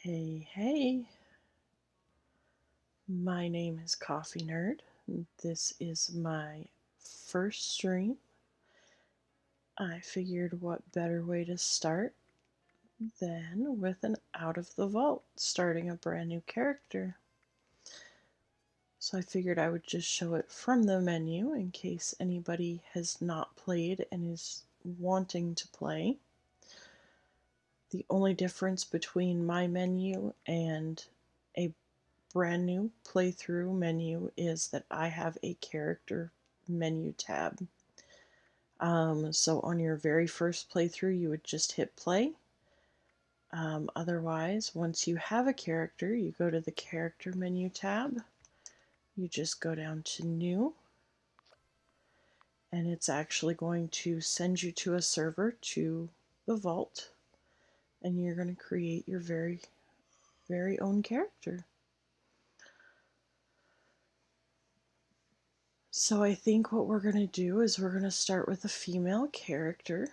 Hey, my name is Coffee Nerd. This is my first stream. I figured what better way to start than with an out of the vault, starting a brand new character. So I figured I would just show it from the menu in case anybody has not played and is wanting to play. The only difference between my menu and a brand new playthrough menu is that I have a character menu tab. So on your very first playthrough, you would just hit play. Otherwise, once you have a character, you go to the character menu tab. You just go down to new, and it's actually going to send you to a server to the vault, and you're going to create your very own character. So I think what we're going to do is we're going to start with a female character.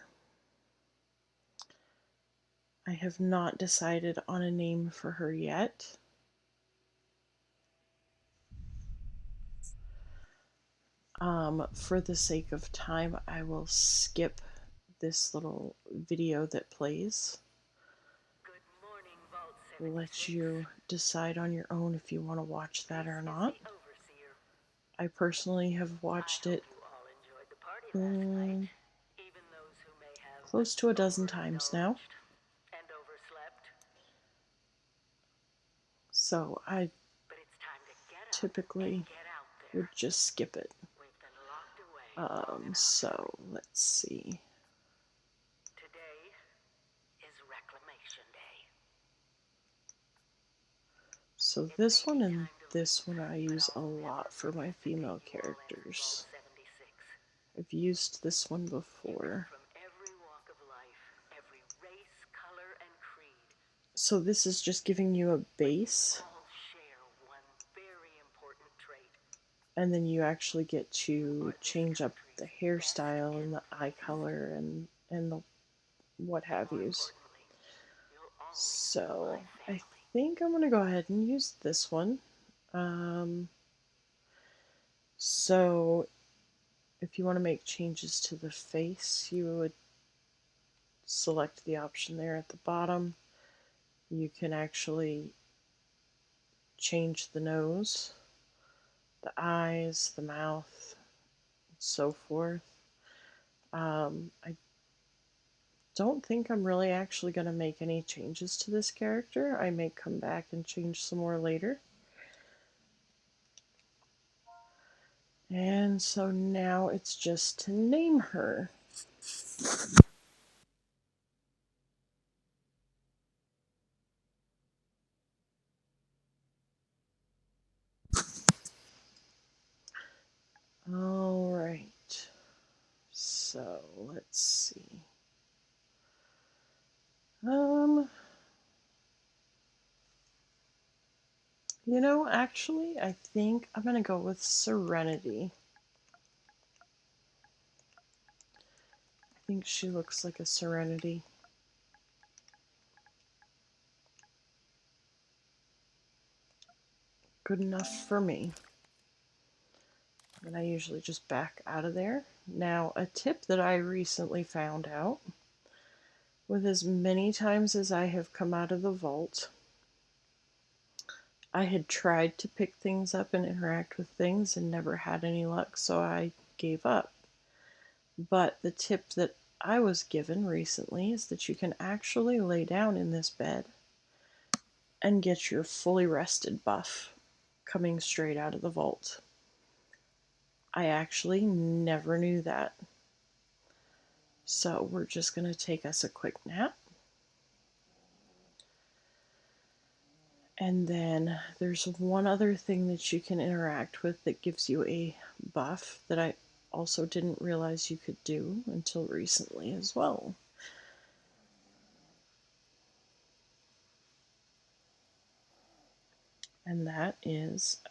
I have not decided on a name for her yet. For the sake of time, I will skip this little video that plays. Let you decide on your own if you want to watch that or not. I personally have watched it close to a dozen times now. So I typically would just skip it. So let's see. So this one and this one I use a lot for my female characters. I've used this one before. So this is just giving you a base, and then you actually get to change up the hairstyle and the eye color and the what have yous. So I think I'm gonna go ahead and use this one. So if you want to make changes to the face, you would select the option there at the bottom. You can actually change the nose, the eyes, the mouth, and so forth. I don't think I'm really actually going to make any changes to this character. I may come back and change some more later. And so now it's just to name her. All right. So let's see. Actually, I think I'm going to go with Serenity. I think she looks like a Serenity. Good enough for me. And I usually just back out of there. Now, a tip that I recently found out, with as many times as I have come out of the vault, I had tried to pick things up and interact with things and never had any luck, so I gave up. But the tip that I was given recently is that you can actually lay down in this bed and get your fully rested buff coming straight out of the vault. I actually never knew that. So we're just going to take us a quick nap. And then there's one other thing that you can interact with that gives you a buff that I also didn't realize you could do until recently as well. And that is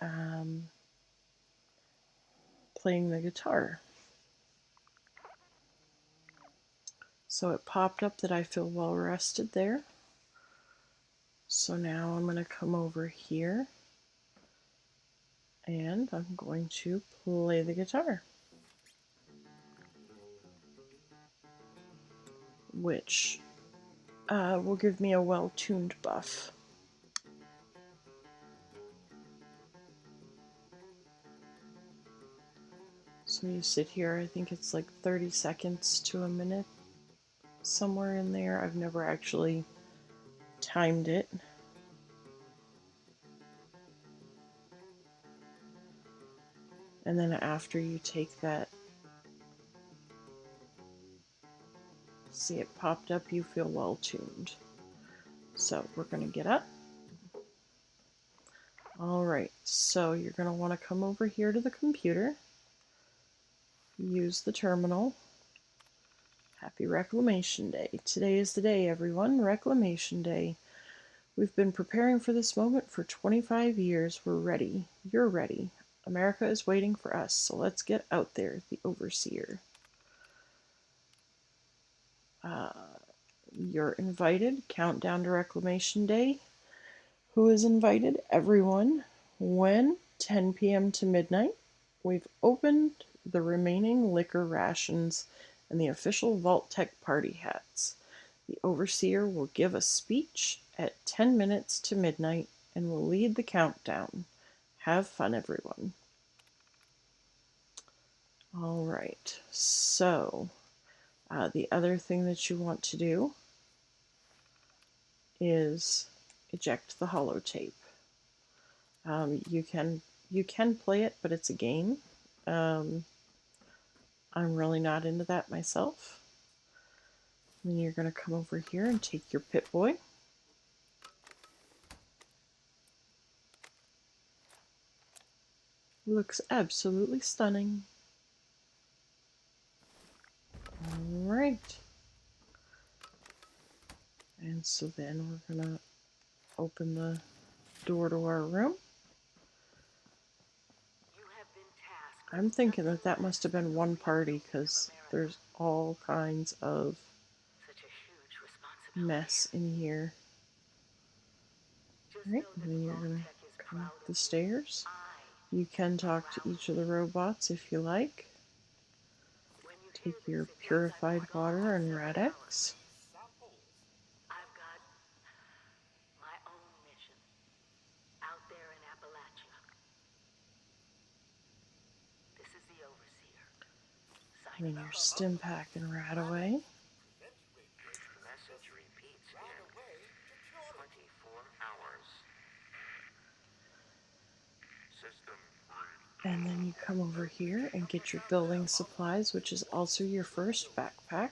playing the guitar. So it popped up that I feel well rested there. So now I'm going to come over here and I'm going to play the guitar, which will give me a well-tuned buff. So you sit here, I think it's like 30 seconds to a minute, somewhere in there. I've never actually timed it. And then after you take that, see it popped up, you feel well tuned. So we're going to get up. All right, so you're going to want to come over here to the computer, use the terminal. Happy Reclamation Day. Today is the day, everyone. Reclamation Day. We've been preparing for this moment for 25 years. We're ready. You're ready. America is waiting for us, so let's get out there. The Overseer. You're invited. Countdown to Reclamation Day. Who is invited? Everyone. When? 10 p.m. to midnight. We've opened the remaining liquor rations and the official Vault Tech party hats. The Overseer will give a speech at 10 minutes to midnight and will lead the countdown. Have fun, everyone. All right, so the other thing that you want to do is eject the holotape. You can play it, but it's a game. I'm really not into that myself. Then you're going to come over here and take your Pip-Boy. Looks absolutely stunning. Alright. And so then we're going to open the door to our room. I'm thinking that that must have been one party because there's all kinds of mess in here. Alright, and then you're going to come up the stairs. You can talk to each of the robots if you like. Take your purified water and Radex. And then your stim pack and rat away. And then you come over here and get your building supplies, which is also your first backpack.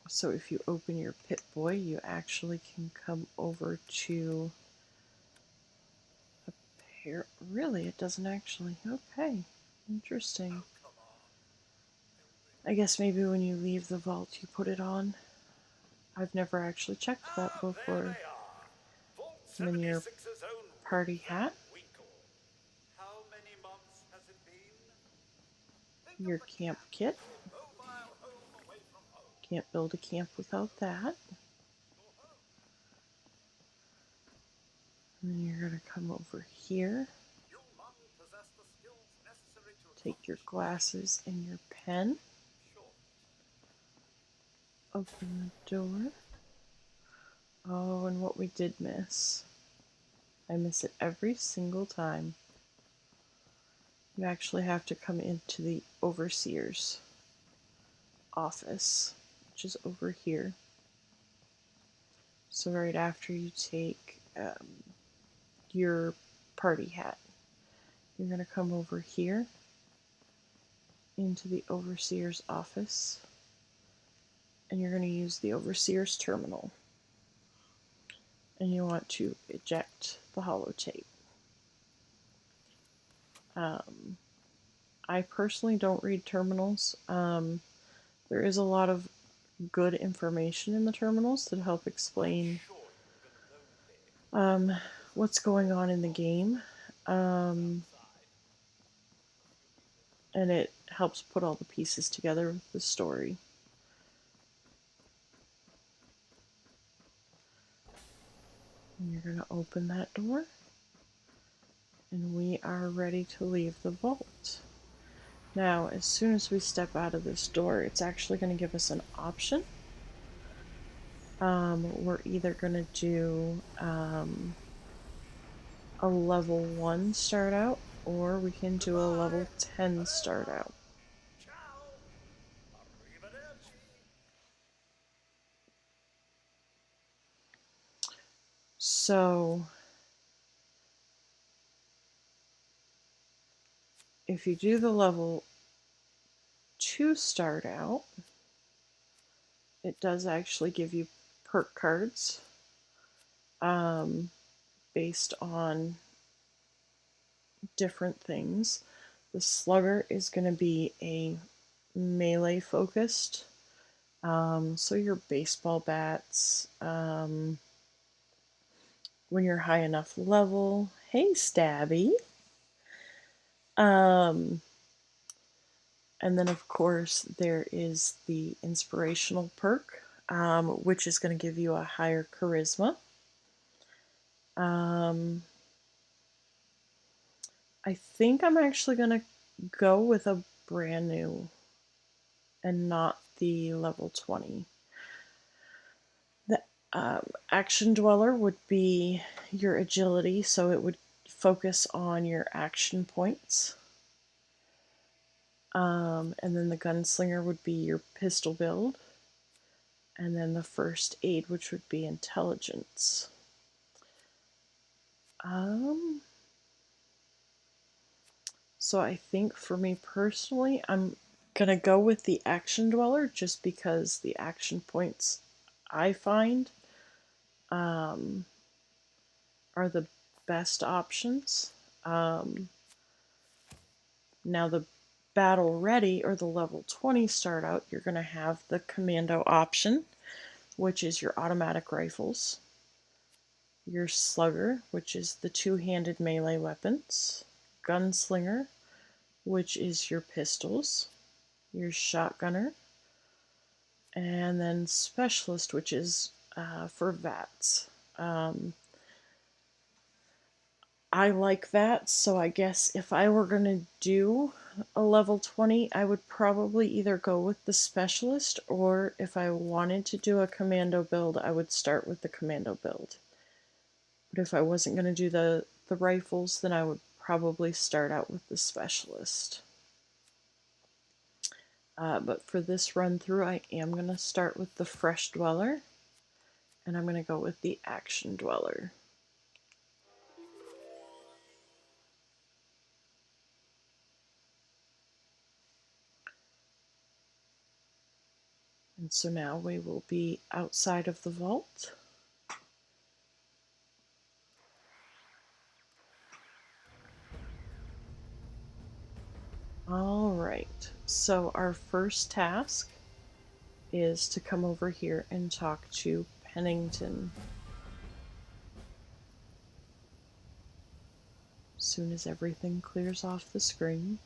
So if you open your Pip-Boy, you actually can come over to a pair. Really, it doesn't actually. Okay, interesting. I guess maybe when you leave the vault, you put it on. I've never actually checked that before. And then your party hat. Your camp kit. Can't build a camp without that. And then you're going to come over here. Take your glasses and your pen. Open the door. Oh, and what we did miss. I miss it every single time. You actually have to come into the Overseer's office, which is over here. So right after you take your party hat, you're going to come over here into the Overseer's office, and you're going to use the Overseer's terminal. And you want to eject the holotape. I personally don't read terminals. There is a lot of good information in the terminals that help explain what's going on in the game. And it helps put all the pieces together with the story. going to open that door, and we are ready to leave the vault. Now, as soon as we step out of this door, it's actually going to give us an option. We're either going to do a level 1 start out, or we can do a level 10 start out. So, if you do the level 2 start out, it does actually give you perk cards based on different things. The slugger is going to be a melee focused, so your baseball bats, when you're high enough level. Hey, Stabby. And then, of course, there is the inspirational perk, which is going to give you a higher charisma. I think I'm actually going to go with a brand new and not the level 20. The action dweller would be your agility, so it would focus on your action points. And then the gunslinger would be your pistol build. And then the first aid, which would be intelligence. So I think for me personally, I'm going to go with the action dweller just because the action points I find are the best options. Now the battle ready or the level 20 start out, you're going to have the commando option, which is your automatic rifles, your slugger, which is the two-handed melee weapons, gunslinger, which is your pistols, your shotgunner, and then specialist, which is for VATs. I like VATs, so I guess if I were going to do a level 20, I would probably either go with the specialist, or if I wanted to do a commando build, I would start with the commando build. But if I wasn't going to do the rifles, then I would probably start out with the specialist. But for this run through, I am going to start with the fresh dweller, and I'm going to go with the action dweller. And so now we will be outside of the vault. Alright, so our first task is to come over here and talk to Pennington. As soon as everything clears off the screen.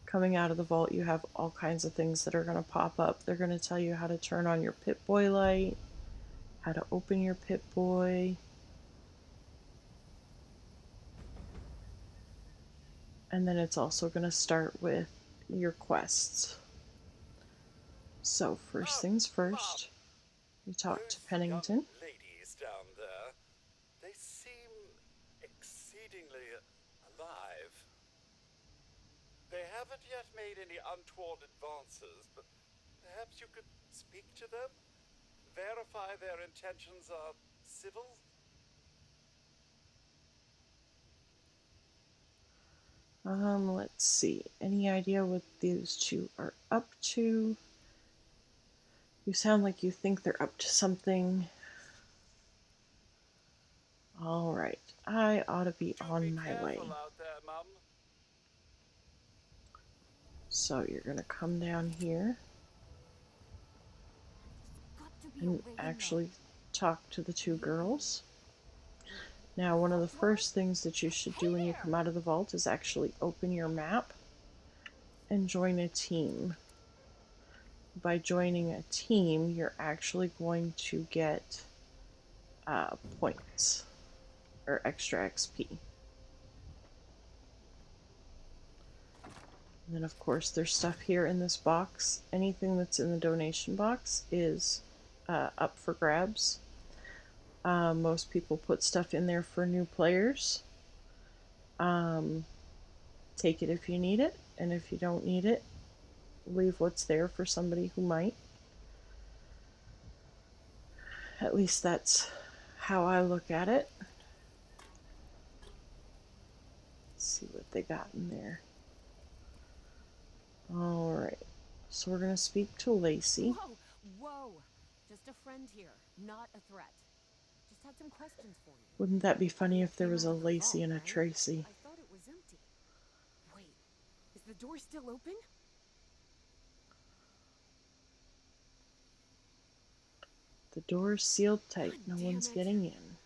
Coming out of the vault, you have all kinds of things that are going to pop up. They're going to tell you how to turn on your Pip-Boy light, how to open your Pip-Boy, and then it's also going to start with your quests. So first things first, you talk to Pennington. Ladies down there, they seem exceedingly alive. They haven't yet made any untoward advances, but perhaps you could speak to them? Verify their intentions are civil? Let's see. Any idea what these two are up to? You sound like you think they're up to something. Alright, I ought to be on my way. Out there, Mum. So you're going to come down here and actually talk to the two girls. Now, one of the first things that you should do when you come out of the vault is actually open your map and join a team. By joining a team, you're actually going to get points or extra XP. And then, of course, there's stuff here in this box. Anything that's in the donation box is up for grabs. Most people put stuff in there for new players. Take it if you need it, and if you don't need it, leave what's there for somebody who might. At least that's how I look at it. Let's see what they got in there. Alright, so we're going to speak to Lacey. Whoa, whoa. Just a friend here, not a threat. Just had some questions for you. Wouldn't that be funny if there Came was out a of the Lacey vault, and a right? Tracy? I thought it was empty. Wait, is the door still open? The door's sealed tight. God No damn one's it. getting in.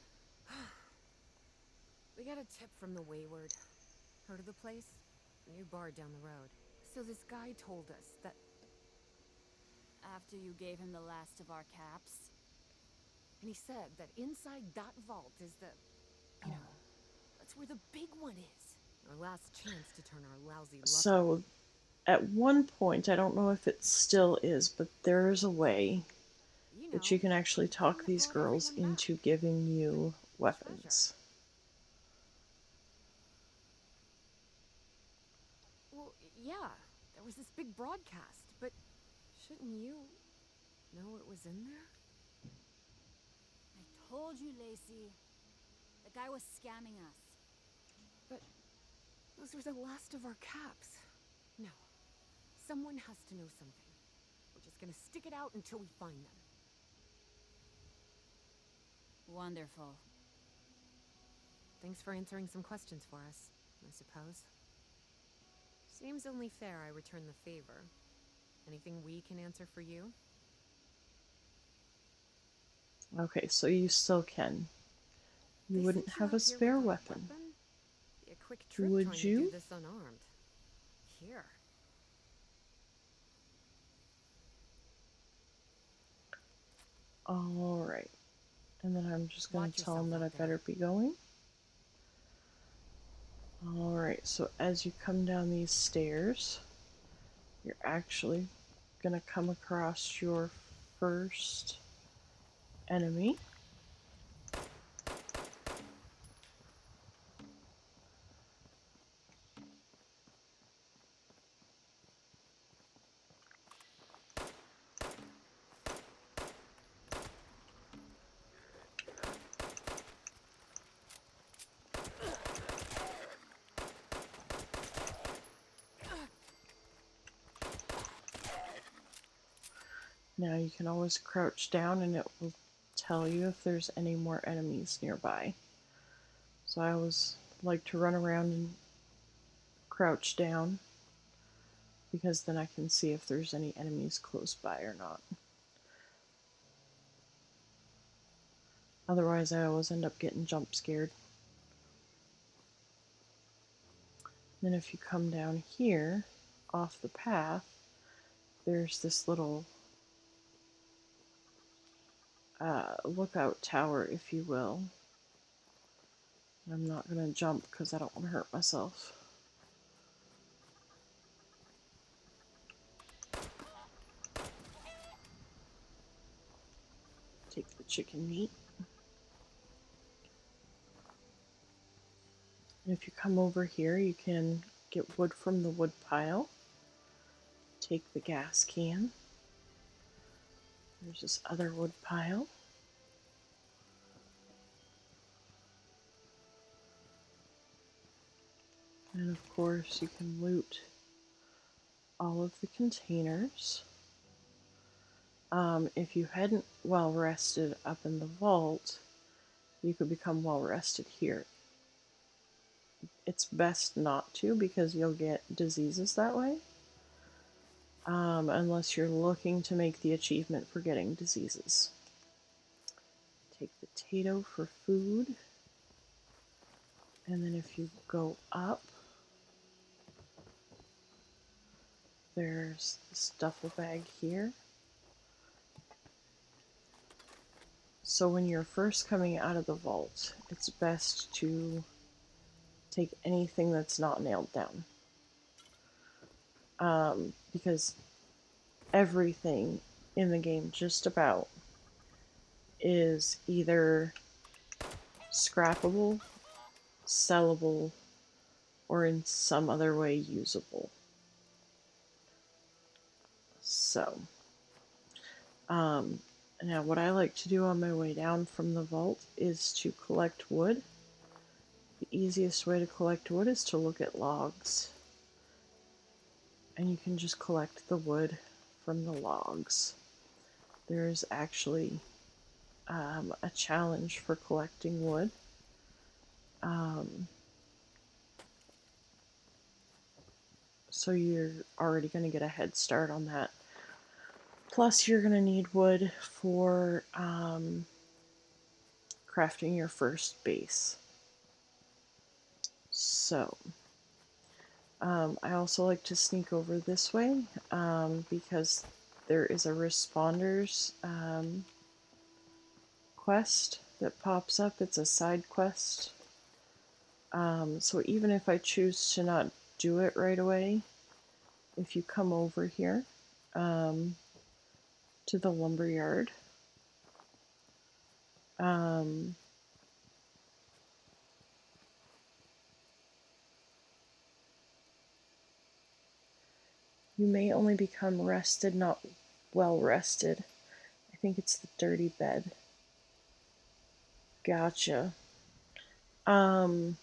We got a tip from the Wayward. Heard of the place? New bar down the road. So this guy told us that After you gave him the last of our caps? and he said that inside that vault is the, you know, that's where the big one is. Our last chance to turn our lousy luck. So, at one point, I don't know if it still is, but there's a way you that know, you can actually the thing talk that these brought girls everyone into back. giving you Treasure. weapons. Well, yeah, there was this big broadcast, but shouldn't you know it was in there? I told you, Lacey. The guy was scamming us. But those were the last of our caps. No, someone has to know something. We're just gonna stick it out until we find them. Wonderful. Thanks for answering some questions for us, I suppose. Seems only fair I return the favor. Anything we can answer for you? Okay, so you still can. You They wouldn't sent you have out a here spare without weapon. a weapon? Be a quick trip Would trying to do you? this unarmed. Here. Alright. And then I'm just going Watch to tell them yourself that I out there. better be going. Alright, so as you come down these stairs, you're actually going to come across your first enemy. Now you can always crouch down and it will tell you if there's any more enemies nearby. So I always like to run around and crouch down because then I can see if there's any enemies close by or not. Otherwise I always end up getting jump scared. Then if you come down here off the path, there's this little lookout tower, if you will. I'm not going to jump because I don't want to hurt myself. Take the chicken meat. And if you come over here, you can get wood from the wood pile. Take the gas can. There's this other wood pile. And of course, you can loot all of the containers. If you hadn't well rested up in the vault, you could become well rested here. It's best not to because you'll get diseases that way. Unless you're looking to make the achievement for getting diseases. Take potato for food. And then if you go up, there's this duffel bag here. So when you're first coming out of the vault, it's best to take anything that's not nailed down. Because everything in the game, just about, is either scrappable, sellable, or in some other way usable. So, now what I like to do on my way down from the vault is to collect wood. The easiest way to collect wood is to look at logs. And you can just collect the wood from the logs. There's actually a challenge for collecting wood. So you're already going to get a head start on that. Plus, you're going to need wood for crafting your first base. So, I also like to sneak over this way because there is a responders quest that pops up. It's a side quest. So even if I choose to not do it right away, if you come over here to the lumberyard, you may only become rested, not well rested. I think it's the dirty bed. Gotcha. I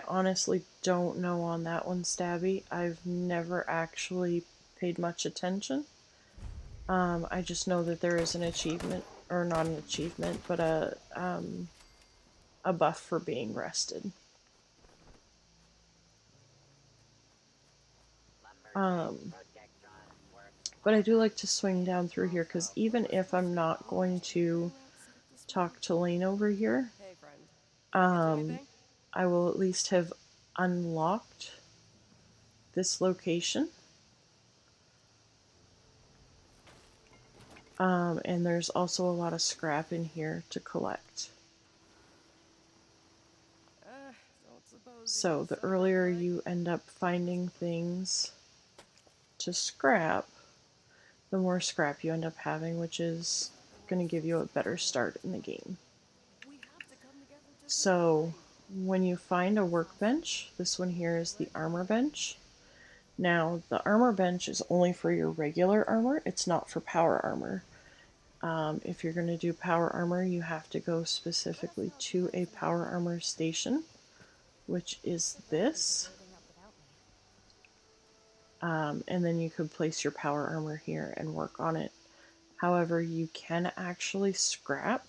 honestly don't know on that one, Stabby. I've never actually paid much attention. I just know that there is an achievement, or not an achievement, but a buff for being rested. But I do like to swing down through here because even if I'm not going to talk to Lane over here, Hey, friend. I will at least have unlocked this location. And there's also a lot of scrap in here to collect. So the earlier you end up finding things to scrap, the more scrap you end up having, which is going to give you a better start in the game. So when you find a workbench, this one here is the armor bench. Now the armor bench is only for your regular armor, it's not for power armor. If you're going to do power armor, you have to go specifically to a power armor station, which is this. And then you could place your power armor here and work on it. However, you can actually scrap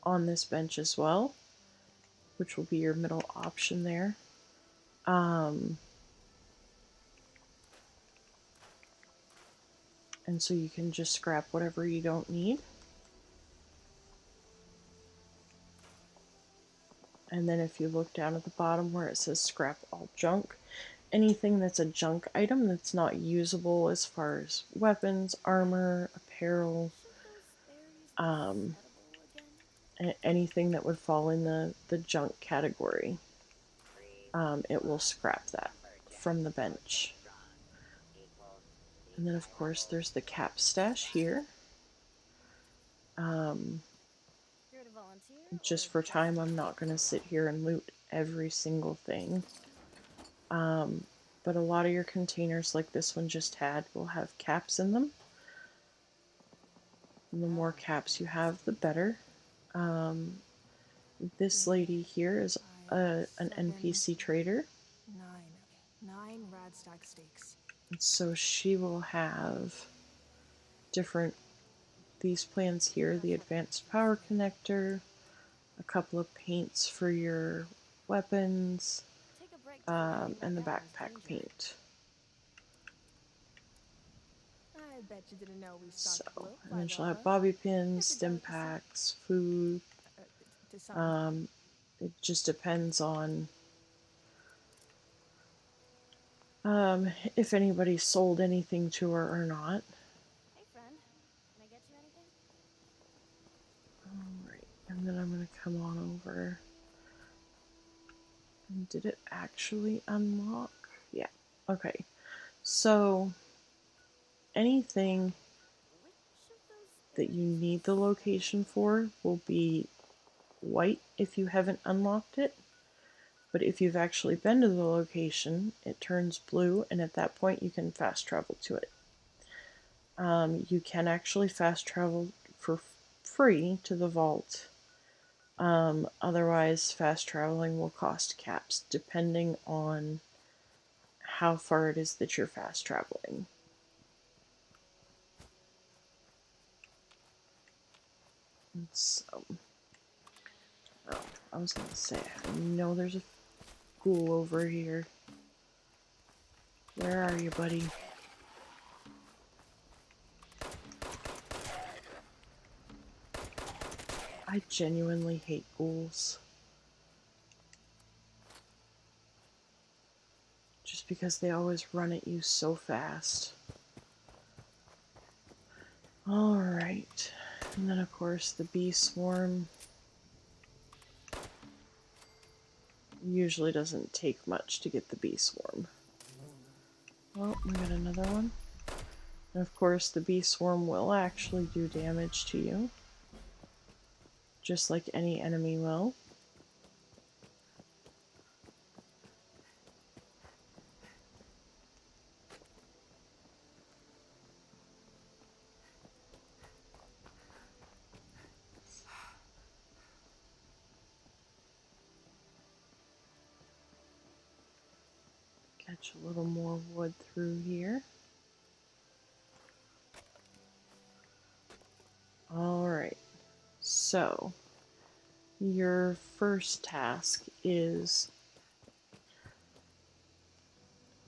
on this bench as well, which will be your middle option there. And so you can just scrap whatever you don't need. And then if you look down at the bottom where it says scrap all junk, anything that's a junk item that's not usable as far as weapons, armor, apparel, anything that would fall in the junk category, it will scrap that from the bench. And then of course there's the cap stash here. Just for time, I'm not going to sit here and loot every single thing. But a lot of your containers, like this one just had, will have caps in them. And the more caps you have, the better. This lady here is an NPC trader. 9 rad stack steaks. So she will have different, these plans here, the advanced power connector, a couple of paints for your weapons, and the backpack paint. I bet you didn't know we So, stocked low and then she'll have lava. bobby pins, stim packs, food. It just depends on if anybody sold anything to her or not. Hey, friend. Can I get you anything? Did it actually unlock? Yeah. Okay. So anything that you need the location for will be white if you haven't unlocked it. But if you've actually been to the location, it turns blue, and at that point you can fast travel to it. You can actually fast travel for free to the vault. Otherwise, fast traveling will cost caps depending on how far it is that you're fast traveling. So, oh, I was gonna say, I know there's a ghoul over here. Where are you, buddy? I genuinely hate ghouls. Just because they always run at you so fast. Alright. And then, of course, the bee swarm usually doesn't take much to get the bee swarm. Well, we got another one. And of course, the bee swarm will actually do damage to you, just like any enemy will. Catch a little more wood through here. Alright, so your first task is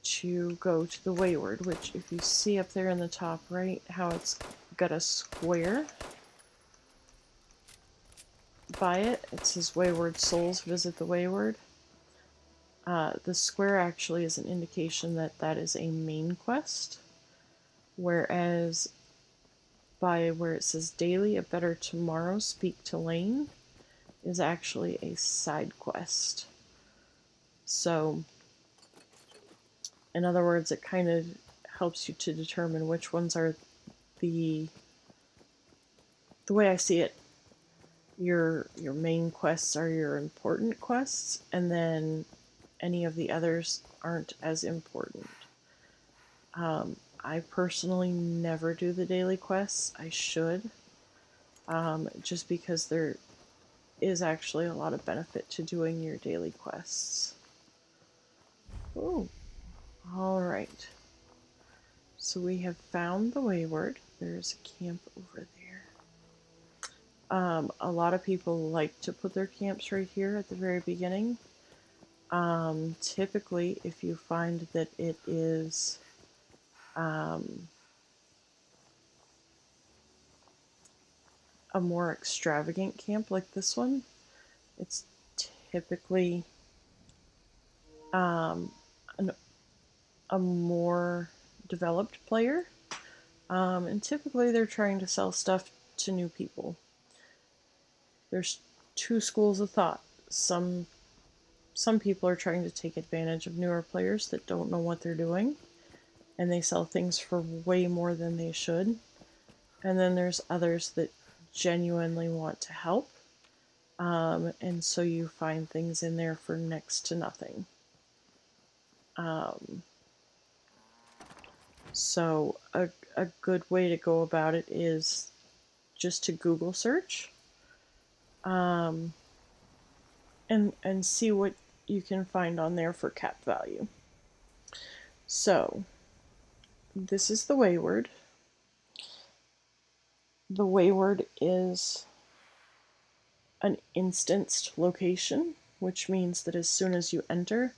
to go to the Wayward, which if you see up there in the top right, how it's got a square by it, it says Wayward Souls, visit the Wayward. The square actually is an indication that that is a main quest, whereas by where it says daily, a better tomorrow, speak to Lane, is actually a side quest. So, in other words, it kind of helps you to determine which ones are the way I see it, your main quests are your important quests, and then any of the others aren't as important. I personally never do the daily quests. I should, just because there is actually a lot of benefit to doing your daily quests. Oh, all right. So we have found the Wayward. There's a camp over there. A lot of people like to put their camps right here at the very beginning. Typically, if you find that it is a more extravagant camp like this one, it's typically a more developed player. And typically they're trying to sell stuff to new people. There's two schools of thought. Some people are trying to take advantage of newer players that don't know what they're doing, and they sell things for way more than they should. And then there's others that genuinely want to help, and so you find things in there for next to nothing. So a good way to go about it is just to Google search, and see what you can find on there for cap value. So this is the Wayward. The Wayward is an instanced location, which means that as soon as you enter,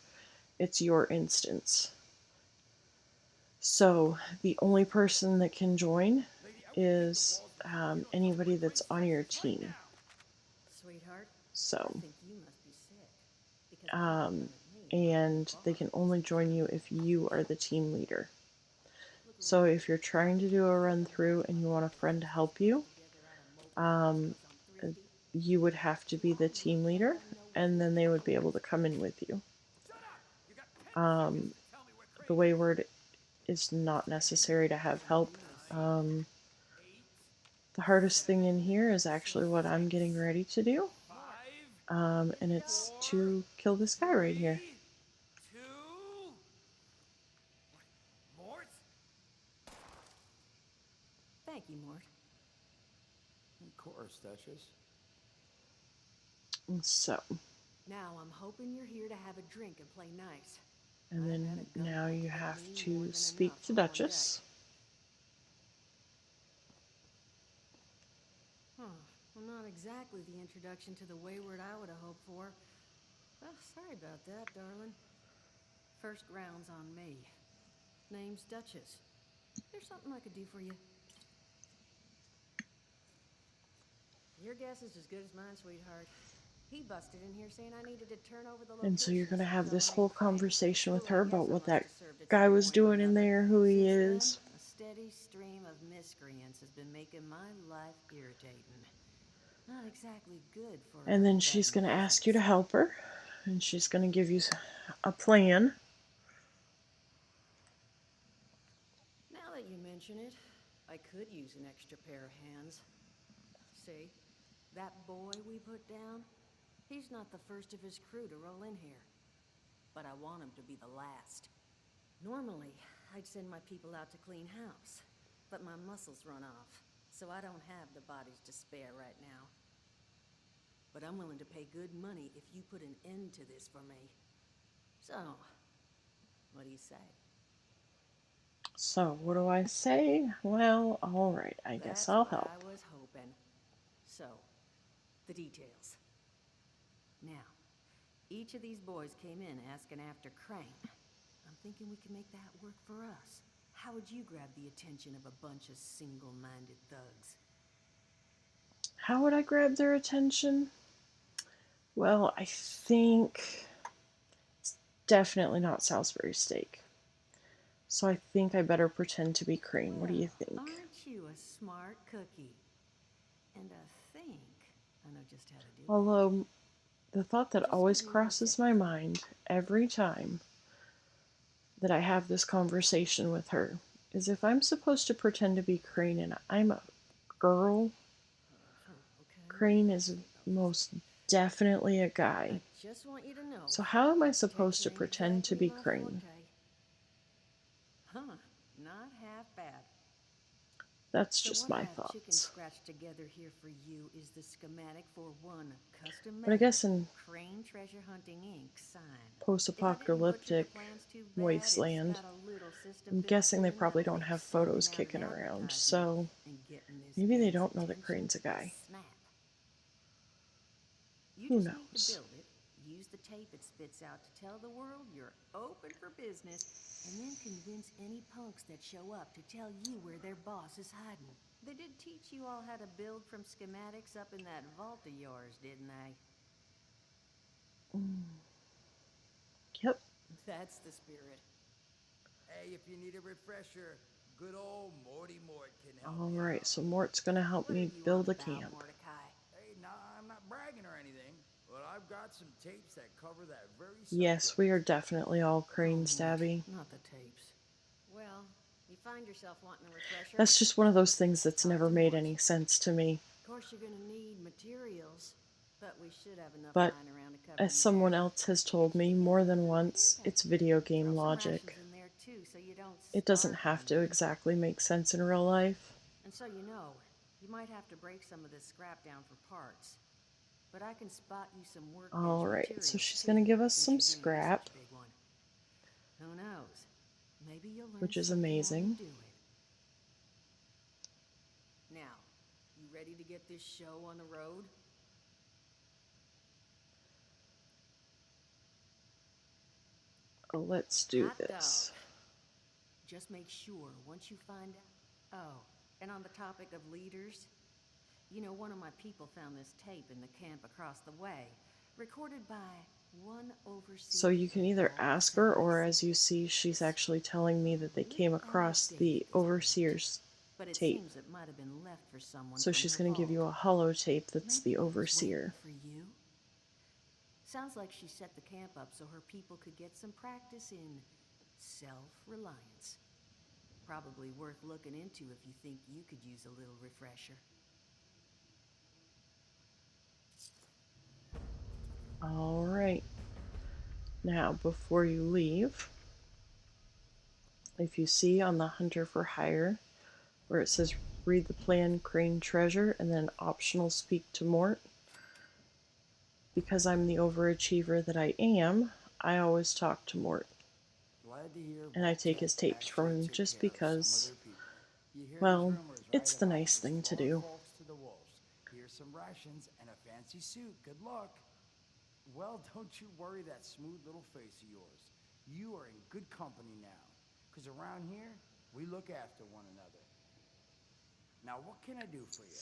it's your instance. So the only person that can join is anybody that's on your team. So, and they can only join you if you are the team leader. So if you're trying to do a run through and you want a friend to help you, you would have to be the team leader, and then they would be able to come in with you. The Wayward is not necessary to have help. The hardest thing in here is actually what I'm getting ready to do. And it's to kill this guy right here. 2. What? Mort? Thank you, Mort. Of course, Duchess. So, Now I'm hoping you're here to have a drink and play nice. and I've had then a gun now point you to have me more to than speak enough to on one Duchess. day. Well, not exactly the introduction to the Wayward I would have hoped for. Well, sorry about that, darling. First round's on me. Name's Duchess. There's something I could do for you. Your guess is as good as mine, sweetheart. He busted in here saying I needed to turn over the And so you're locations going to of have some this of my whole prey. conversation with Well, I her guess about I what must that have served at guy some was point or doing in another. there, who he Since is. then, a steady stream of miscreants has been making my life irritating. Not exactly good for And then she's going to ask you to help her. And she's going to give you a plan. Now that you mention it, I could use an extra pair of hands. See, that boy we put down? He's not the first of his crew to roll in here. But I want him to be the last. Normally, I'd send my people out to clean house. But my muscles run off, so I don't have the bodies to spare right now. But I'm willing to pay good money if you put an end to this for me. So, what do you say? So, what do I say? Well, alright, I guess That's I'll what help. I was hoping. So, the details. Now, each of these boys came in asking after Crane. I'm thinking we can make that work for us. How would you grab the attention of a bunch of single-minded thugs? How would I grab their attention? Well, I think it's definitely not Salisbury steak. So I think I better pretend to be Crane. What do you think? Aren't you a smart cookie? And I think I know just how to do it. Although, the thought that Just always give me 1 crosses second. my mind every time that I have this conversation with her is if I'm supposed to pretend to be Crane and I'm a girl, Okay. Crane is most definitely a I guy. just want you to know. So how am I supposed to architecture ain't pretend to exactly be my Crane? forte. Huh, not half bad. That's So just what my I've chicken thoughts. scratched together here for you is the schematic for one custom-made But I guess in Crane Treasure Hunting Inc. sign. post-apocalyptic If I didn't butcher the plans too bad, Wasteland, it's got a little system I'm built guessing they in probably that'll don't make have sending photos out kicking an around, advertisement so and getting this maybe they gang's don't know that attention Crane's a guy. snap. You Who just need to knows? build it, use the tape it spits out to tell the world you're open for business, and then convince any punks that show up to tell you where their boss is hiding. They did teach you all how to build from schematics up in that vault of yours, didn't they? Yep. That's the spirit. Hey, if you need a refresher, good old Morty Mort can help you Alright, out. so Mort's gonna help What are me you build on a about, camp. Mordecai? Hey, nah, I'm not bragging or anything, but I've got some tapes that cover that very Yes, subject. we are definitely all Crane Mort, stabby. not the tapes. Well, you find yourself wanting a refresher? That's just one of those things that's Talk never to made Mort. any sense to me. Of course, you're gonna need materials, but we should have enough But lying around to cover as you someone there. else has told me more than once, it's video game Throw some logic. rations in there too, so you don't It doesn't starve have to hungry. exactly make sense in real life. And so you know, you might have to break some of this scrap down for parts. But I can spot you some workbench Alright, materials so she's too, gonna give us since some you're doing a scrap, research big one. Who knows? Maybe you'll learn which is something while amazing. you do it. Now, you ready to get this show on the road? Let's do Hot this. dog. Just make sure once you find out. Oh, and on the topic of leaders, you know, one of my people found this tape in the camp across the way, recorded by one overseer. So you can of either Vault ask her, or as 76. you see, she's actually telling me that they Little came out of across date the at this point, Overseer's but it tape. seems it might have been left for someone So from she's her going to give vault. you a holotape that's Maybe the it was waiting Overseer. for you. Sounds like she set the camp up so her people could get some practice in self-reliance. Probably worth looking into if you think you could use a little refresher. All right. Now, before you leave, if you see on the Hunter for Hire where it says read the plan, Crane Treasure, and then optional speak to Mort, because I'm the overachiever that I am, I always talk to Mort. Glad to hear And I take his tapes from actually him took just care of some of because, their people. You hear these well, rumors, right, it's the about nice thing to restoring do. folks to the wolves. Here's some rations and a fancy suit. Good luck. Well, don't you worry that smooth little face of yours. You are in good company now. Because around here, we look after one another. Now, what can I do for you?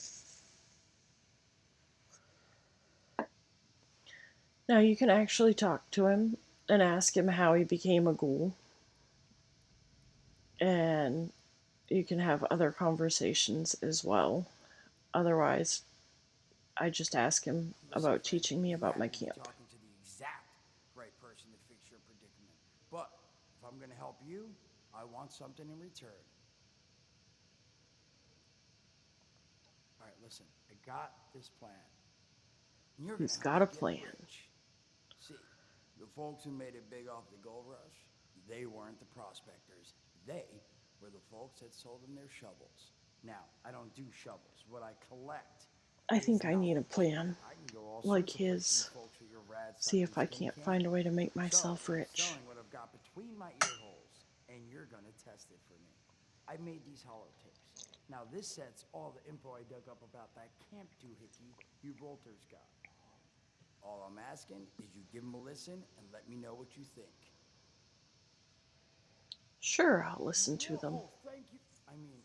Now you can actually talk to him and ask him how he became a ghoul. And you can have other conversations as well. Otherwise, I just ask him Listen, about friend, teaching me you about my happen to be camp. talking to the exact right person to fix your predicament. But if I'm going to help you, I want something in return. All right, listen, I got this plan. And you're going He's to help got me a get plan. rich. See, the folks who made it big off the gold rush, they weren't the prospectors. They were the folks that sold them their shovels. Now, I don't do shovels. What I collect I is think I need a knowledge. plan I can go all like sorts of places, you his. folks with your rad See sucking if I skin can't can't. find a way to make So, myself I'm rich. selling what I've got between my ear holes, and you're gonna test it for me. I made these holotapes. Now, this set's all the info I dug up about that camp doohickey you Volters got. All I'm asking is you give them a listen and let me know what you think. Sure, I'll listen to Yeah, them. oh, thank you. I mean,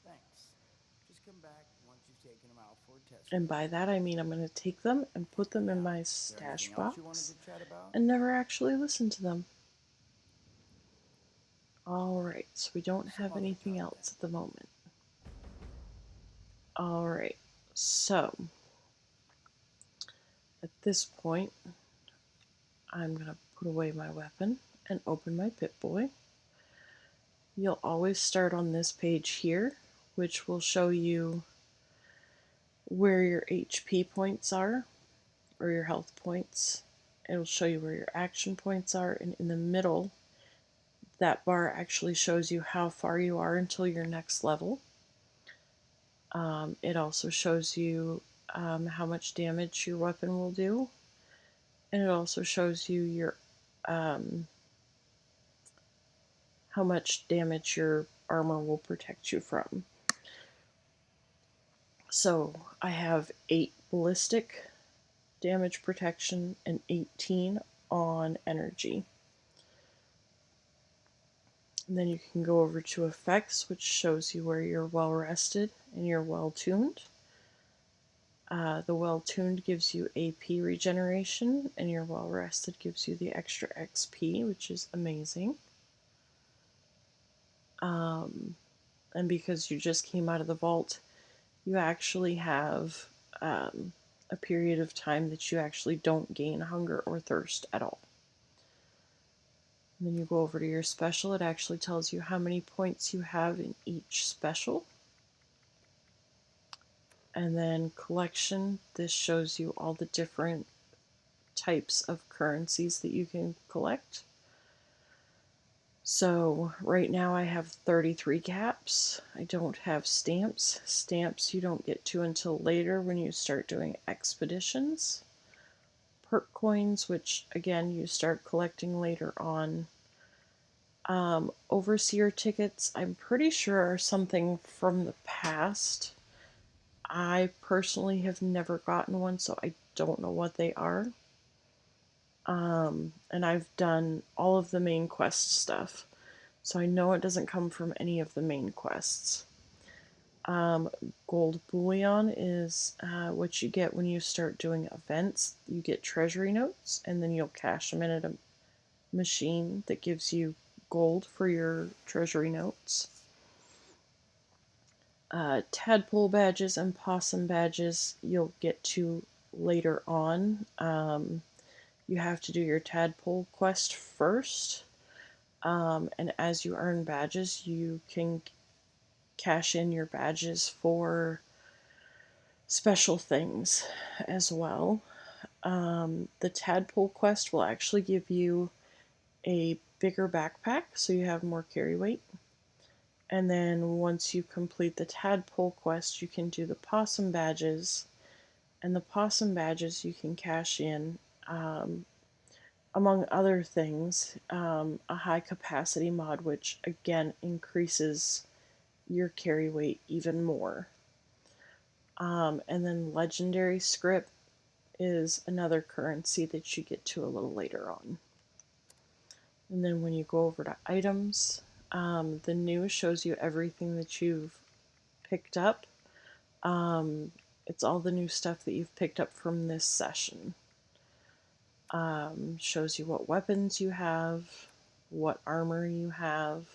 thanks. Just come back once you've taken them out for a test And run. by that I mean I'm going to take them and put them in Now, my is there stash anything else you wanted box to chat about? and never actually listen to them. Alright, so we don't Some have other anything time else then. at the moment. Alright, so at this point, I'm going to put away my weapon and open my Pip-Boy. You'll always start on this page here, which will show you where your HP points are, or your health points. It'll show you where your action points are, and in the middle, that bar actually shows you how far you are until your next level. It also shows you how much damage your weapon will do, and it also shows you your how much damage your armor will protect you from. So I have 8 ballistic damage protection and 18 on energy. And then you can go over to effects, which shows you where you're well rested and you're well tuned. The well tuned gives you AP regeneration, and your well rested gives you the extra XP, which is amazing. And because you just came out of the vault, you actually have a period of time that you actually don't gain hunger or thirst at all. And then you go over to your special, it actually tells you how many points you have in each special. And then collection, this shows you all the different types of currencies that you can collect. So right now I have 33 caps. I don't have stamps. Stamps you don't get to until later when you start doing expeditions. Perk coins, which again you start collecting later on. Overseer tickets, I'm pretty sure are something from the past. I personally have never gotten one, so I don't know what they are. And I've done all of the main quest stuff, so I know it doesn't come from any of the main quests. Gold bullion is what you get when you start doing events. You get treasury notes, and then you'll cash them in at a machine that gives you gold for your treasury notes. Tadpole badges and possum badges you'll get to later on. you have to do your tadpole quest first. And as you earn badges, you can cash in your badges for special things as well. The tadpole quest will actually give you a bigger backpack so you have more carry weight. And then once you complete the tadpole quest, you can do the possum badges. And the possum badges you can cash in, among other things, a high capacity mod, which again increases your carry weight even more. And then legendary script is another currency that you get to a little later on. And then when you go over to items, the new shows you everything that you've picked up. It's all the new stuff that you've picked up from this session. Shows you what weapons you have, what armor you have,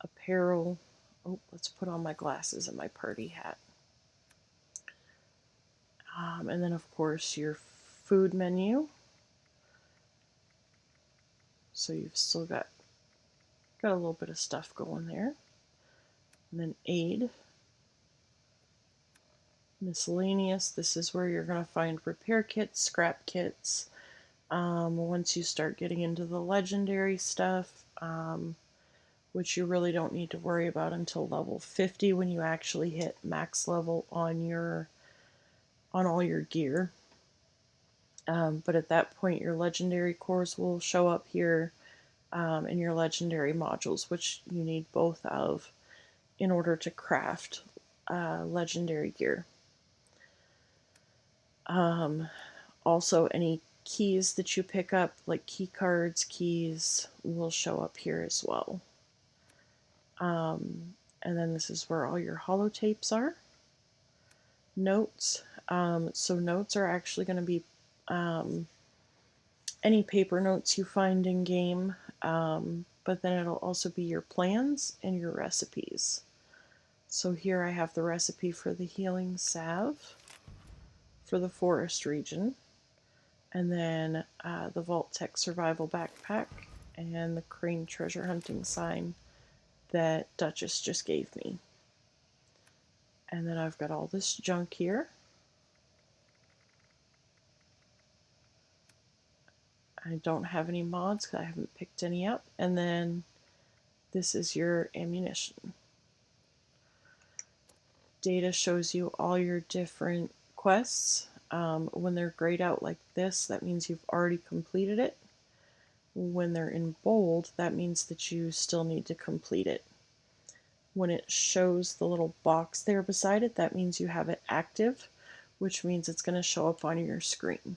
apparel. Oh, let's put on my glasses and my party hat. And then, of course, your food menu. So you've still got a little bit of stuff going there. And then aid. Miscellaneous. This is where you're going to find repair kits, scrap kits. Once you start getting into the legendary stuff, which you really don't need to worry about until level 50 when you actually hit max level on all your gear. But at that point, your legendary cores will show up here, and your legendary modules, which you need both of in order to craft legendary gear. Also, any keys that you pick up, like key cards, keys, will show up here as well. And then this is where all your holotapes are. Notes. So notes are actually going to be any paper notes you find in game, but then it'll also be your plans and your recipes. So here I have the recipe for the healing salve for the forest region, and then the Vault Tech survival backpack and the crane treasure hunting sign that Duchess just gave me. And then I've got all this junk here. I don't have any mods because I haven't picked any up. And then this is your ammunition. Data shows you all your different quests. When they're grayed out like this, that means you've already completed it. When they're in bold, that means that you still need to complete it. When it shows the little box there beside it, that means you have it active, which means it's going to show up on your screen.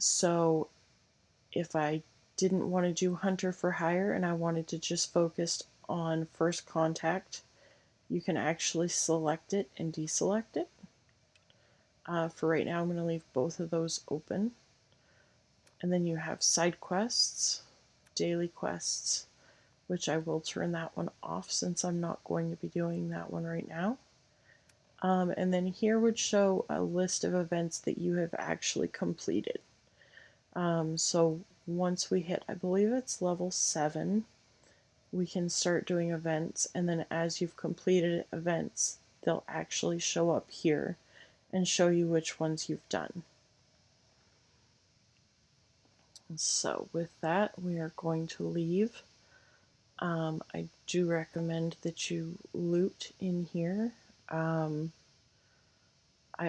So if I didn't want to do Hunter for Hire and I wanted to just focus on First Contact, you can actually select it and deselect it. For right now, I'm going to leave both of those open. And then you have side quests, daily quests, which I will turn that one off since I'm not going to be doing that one right now. And then here would show a list of events that you have actually completed. So once we hit, I believe it's level 7, we can start doing events, and then as you've completed events, they'll actually show up here and show you which ones you've done. So with that, we are going to leave. I do recommend that you loot in here. I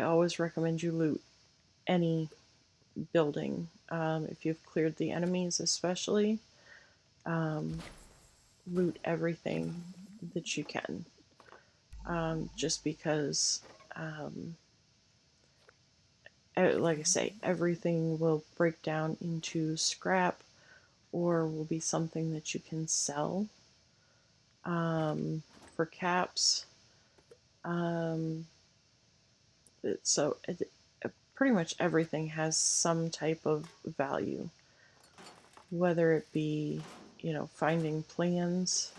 always recommend you loot any building. If you've cleared the enemies especially, loot everything that you can. Just because, like I say, everything will break down into scrap or will be something that you can sell for caps. So pretty much everything has some type of value, whether it be, finding plans,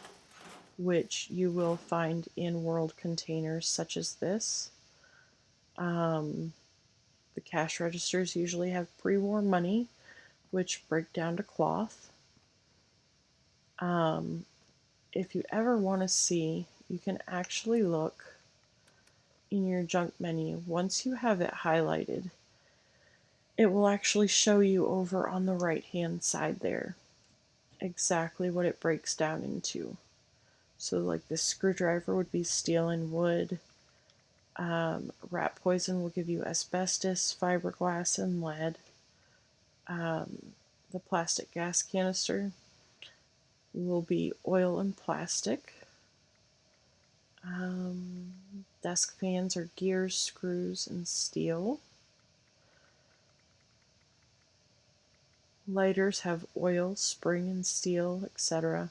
which you will find in world containers such as this. The cash registers usually have pre-war money, which break down to cloth. If you ever want to see, you can actually look in your junk menu. Once you have it highlighted, it will actually show you over on the right hand side there exactly what it breaks down into. So like this screwdriver would be steel and wood. Rat poison will give you asbestos, fiberglass, and lead. The plastic gas canister will be oil and plastic. Desk fans are gears, screws, and steel. Lighters have oil, spring, and steel, etc.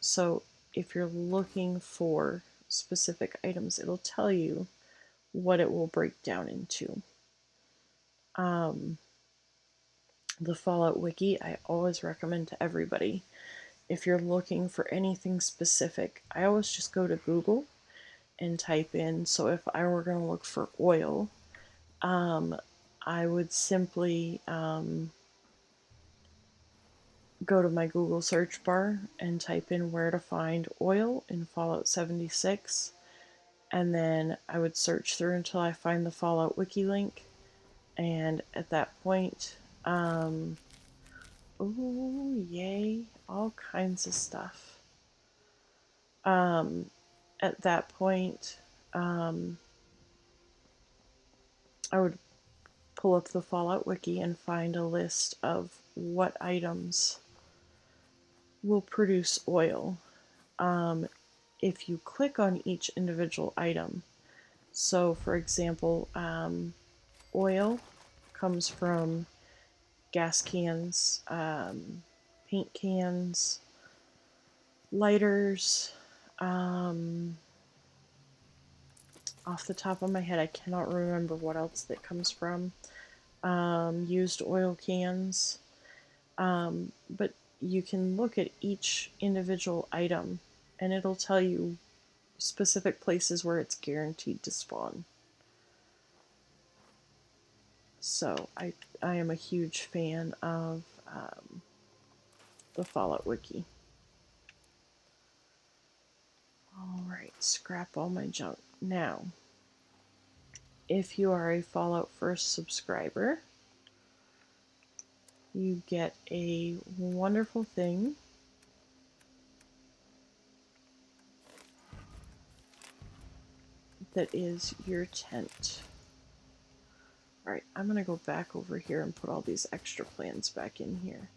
So if you're looking for specific items, it'll tell you what it will break down into. The Fallout Wiki, I always recommend to everybody. If you're looking for anything specific, I always just go to Google and type in. So if I were going to look for oil, I would simply go to my Google search bar and type in where to find oil in Fallout 76. And then I would search through until I find the Fallout Wiki link. And at that point, oh, yay, all kinds of stuff. At that point, I would pull up the Fallout Wiki and find a list of what items will produce oil. If you click on each individual item, so for example, oil comes from gas cans, paint cans, lighters. Off the top of my head, I cannot remember what else that comes from. Used oil cans. But you can look at each individual item and it'll tell you specific places where it's guaranteed to spawn. So I am a huge fan of the Fallout Wiki. Alright, scrap all my junk. Now, if you are a Fallout First subscriber, you get a wonderful thing that is your tent. Alright, I'm going to go back over here and put all these extra plans back in here.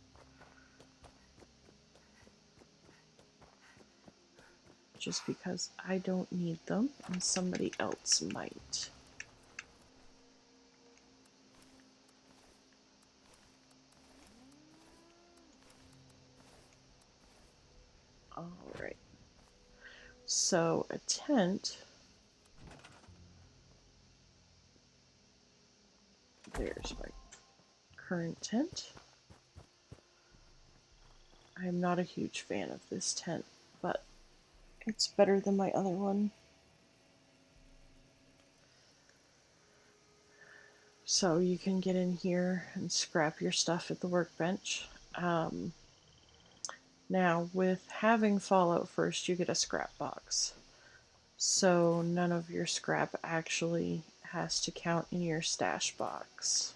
Just because I don't need them and somebody else might. Alright. So a tent, there's my current tent. I'm not a huge fan of this tent, but it's better than my other one. So you can get in here and scrap your stuff at the workbench. Now, with having Fallout First, you get a scrap box. So none of your scrap actually has to count in your stash box.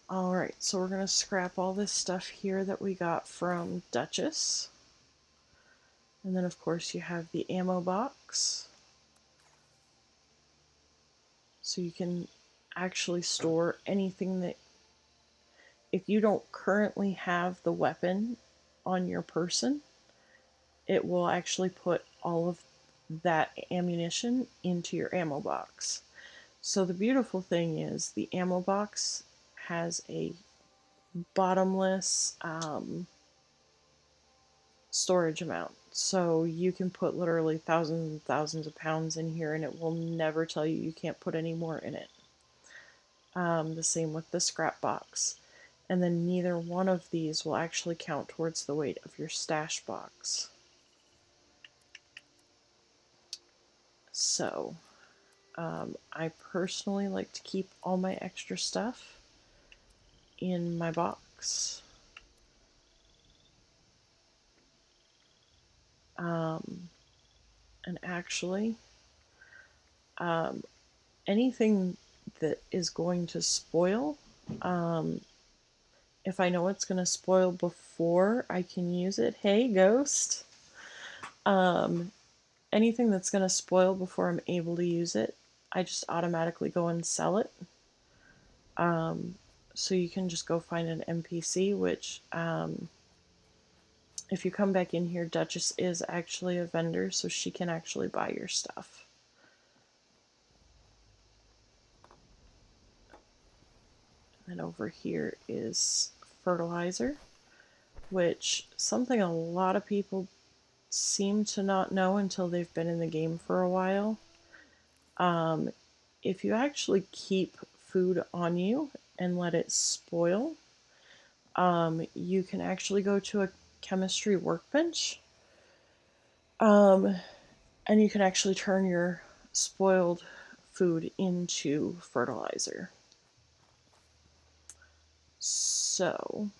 Alright, so we're going to scrap all this stuff here that we got from Duchess. And then of course you have the ammo box. So you can actually store anything that, if you don't currently have the weapon on your person, it will actually put all of that ammunition into your ammo box. So the beautiful thing is the ammo box has a bottomless storage amount. So you can put literally thousands and thousands of pounds in here and it will never tell you you can't put any more in it. The same with the scrap box. And then neither one of these will actually count towards the weight of your stash box. So, I personally like to keep all my extra stuff in my box. And actually, anything that is going to spoil, if I know it's going to spoil before I can use it, hey, Ghost. Anything that's going to spoil before I'm able to use it, I just automatically go and sell it. So you can just go find an NPC, which if you come back in here, Duchess is actually a vendor, so she can actually buy your stuff. And over here is fertilizer, which something a lot of people seem to not know until they've been in the game for a while. If you actually keep food on you and let it spoil, you can actually go to a chemistry workbench, and you can actually turn your spoiled food into fertilizer. So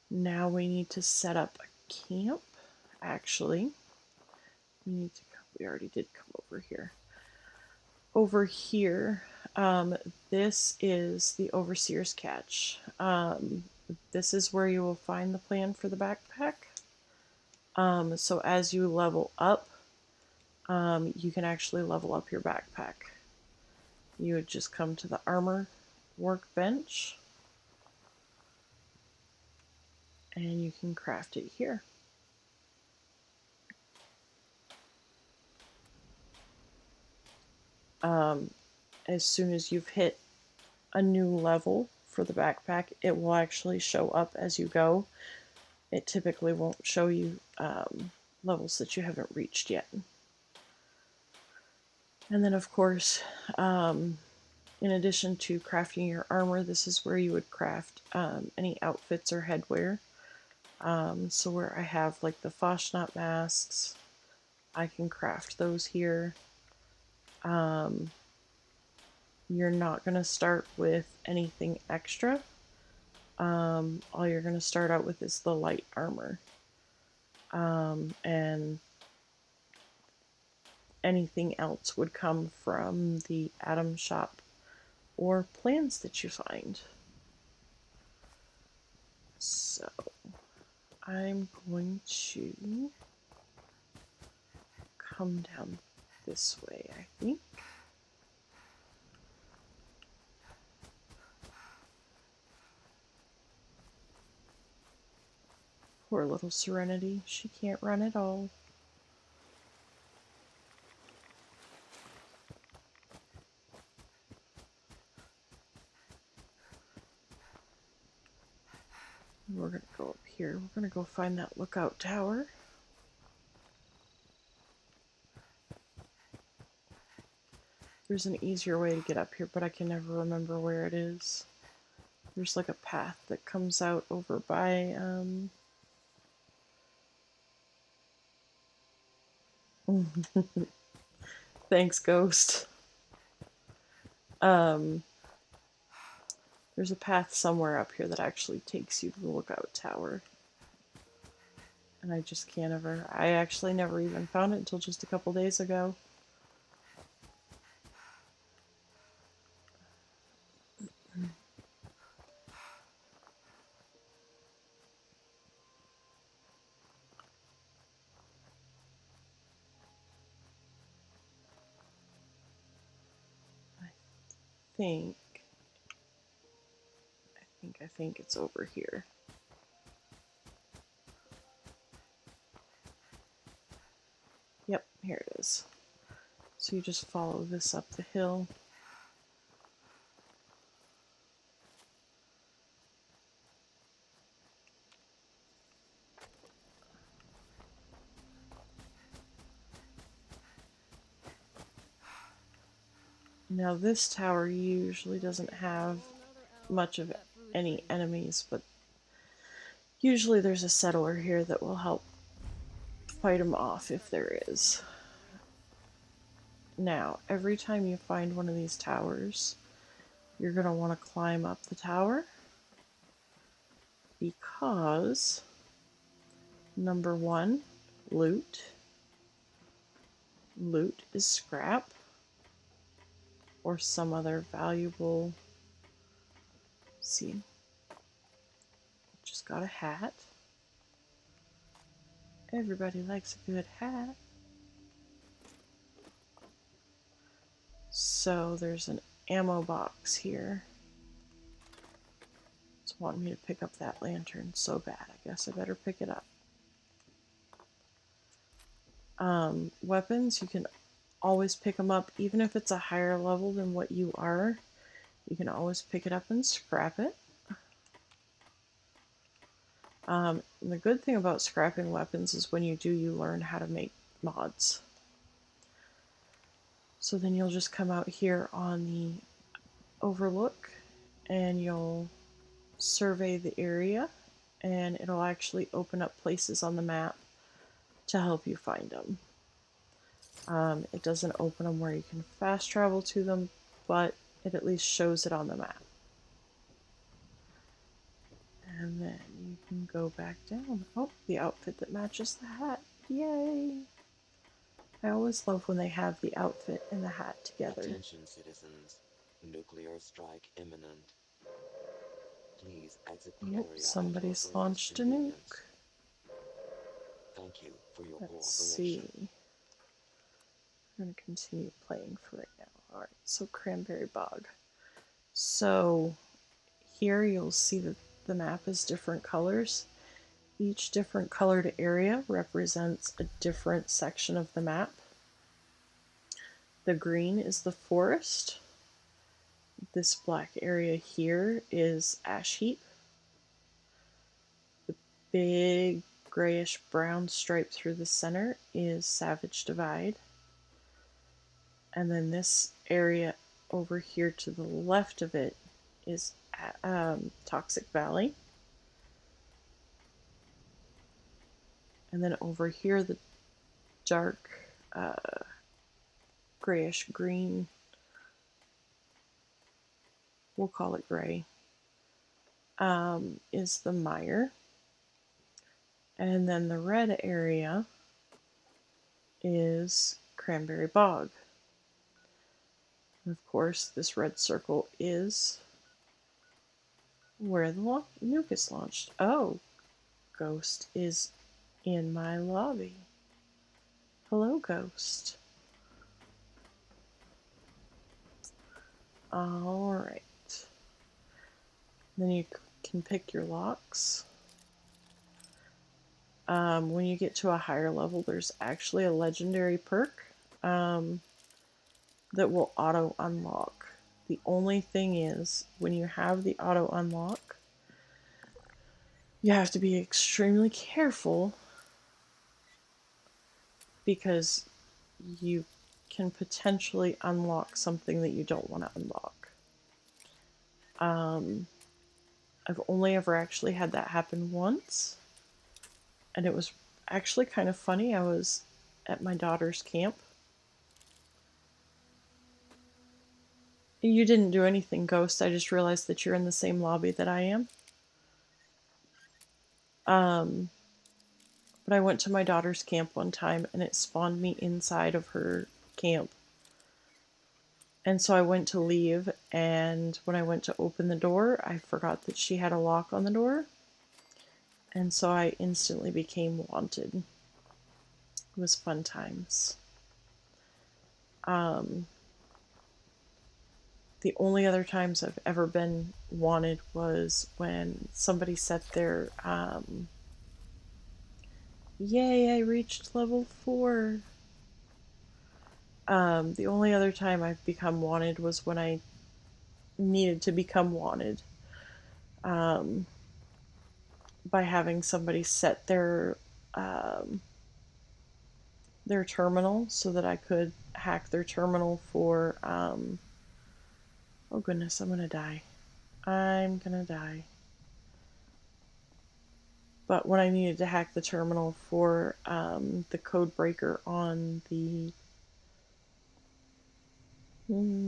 now we need to set up a camp. Actually, we already did come over here. Over here, this is the Overseer's Catch. This is where you will find the plan for the backpack. So as you level up, you can actually level up your backpack. You would just come to the armor workbench, and you can craft it here. As soon as you've hit a new level for the backpack, it will actually show up as you go. It typically won't show you levels that you haven't reached yet. And then, of course, in addition to crafting your armor, this is where you would craft any outfits or headwear. So where I have like the Foshnot masks, I can craft those here. You're not going to start with anything extra. All you're going to start out with is the light armor. And anything else would come from the Atom Shop or plans that you find. So I'm going to come down this way, I think. Poor little Serenity, she can't run at all. We're going to go up here. We're going to go find that lookout tower. There's an easier way to get up here, but I can never remember where it is. There's like a path that comes out over by, thanks, Ghost. There's a path somewhere up here that actually takes you to the lookout tower. And I just can't ever... I actually never even found it until just a couple days ago. I think it's over here. Yep, here it is. So you just follow this up the hill. Now this tower usually doesn't have much of any enemies, but usually there's a settler here that will help fight them off if there is. Now, every time you find one of these towers, you're going to want to climb up the tower because number one, loot. Loot is scrap or some other valuable. See, just got a hat. Everybody likes a good hat. So there's an ammo box here. It's wanting me to pick up that lantern so bad. I guess I better pick it up. Weapons, you can always pick them up, even if it's a higher level than what you are. You can always pick it up and scrap it. The good thing about scrapping weapons is when you do, you learn how to make mods. So then you'll just come out here on the overlook and you'll survey the area, and it'll actually open up places on the map to help you find them. It doesn't open them where you can fast travel to them, but it at least shows it on the map. And then you can go back down. Oh, the outfit that matches the hat. Yay! I always love when they have the outfit and the hat together. Attention citizens, nuclear strike imminent. Please exit the area. Somebody's launched a nuke. Thank you for your Let's cooperation. see. I'm going to continue playing for right now. Alright, so Cranberry Bog. So here you'll see that the map is different colors. Each different colored area represents a different section of the map. The green is the forest. This black area here is Ash Heap. The big grayish brown stripe through the center is Savage Divide. And then this area over here to the left of it is Toxic Valley. And then over here, the dark grayish green, we'll call it gray, is the mire. And then the red area is Cranberry Bog. And of course, this red circle is where the nuke is launched. Oh, Ghost is in my lobby. Hello, Ghost. Alright. Then you can pick your locks. When you get to a higher level, there's actually a legendary perk that will auto unlock. The only thing is, when you have the auto unlock, you have to be extremely careful because you can potentially unlock something that you don't want to unlock. I've only ever actually had that happen once, and it was actually kind of funny. I was at my daughter's camp. You didn't do anything, Ghost. I just realized that you're in the same lobby that I am. But I went to my daughter's camp one time, and it spawned me inside of her camp. And so I went to leave, and when I went to open the door, I forgot that she had a lock on the door. And so I instantly became wanted. It was fun times. The only other times I've ever been wanted was when somebody set their, yay, I reached level 4. The only other time I've become wanted was when I needed to become wanted. By having somebody set their terminal so that I could hack their terminal for Oh goodness, I'm gonna die. I'm gonna die. But when I needed to hack the terminal for the code breaker on the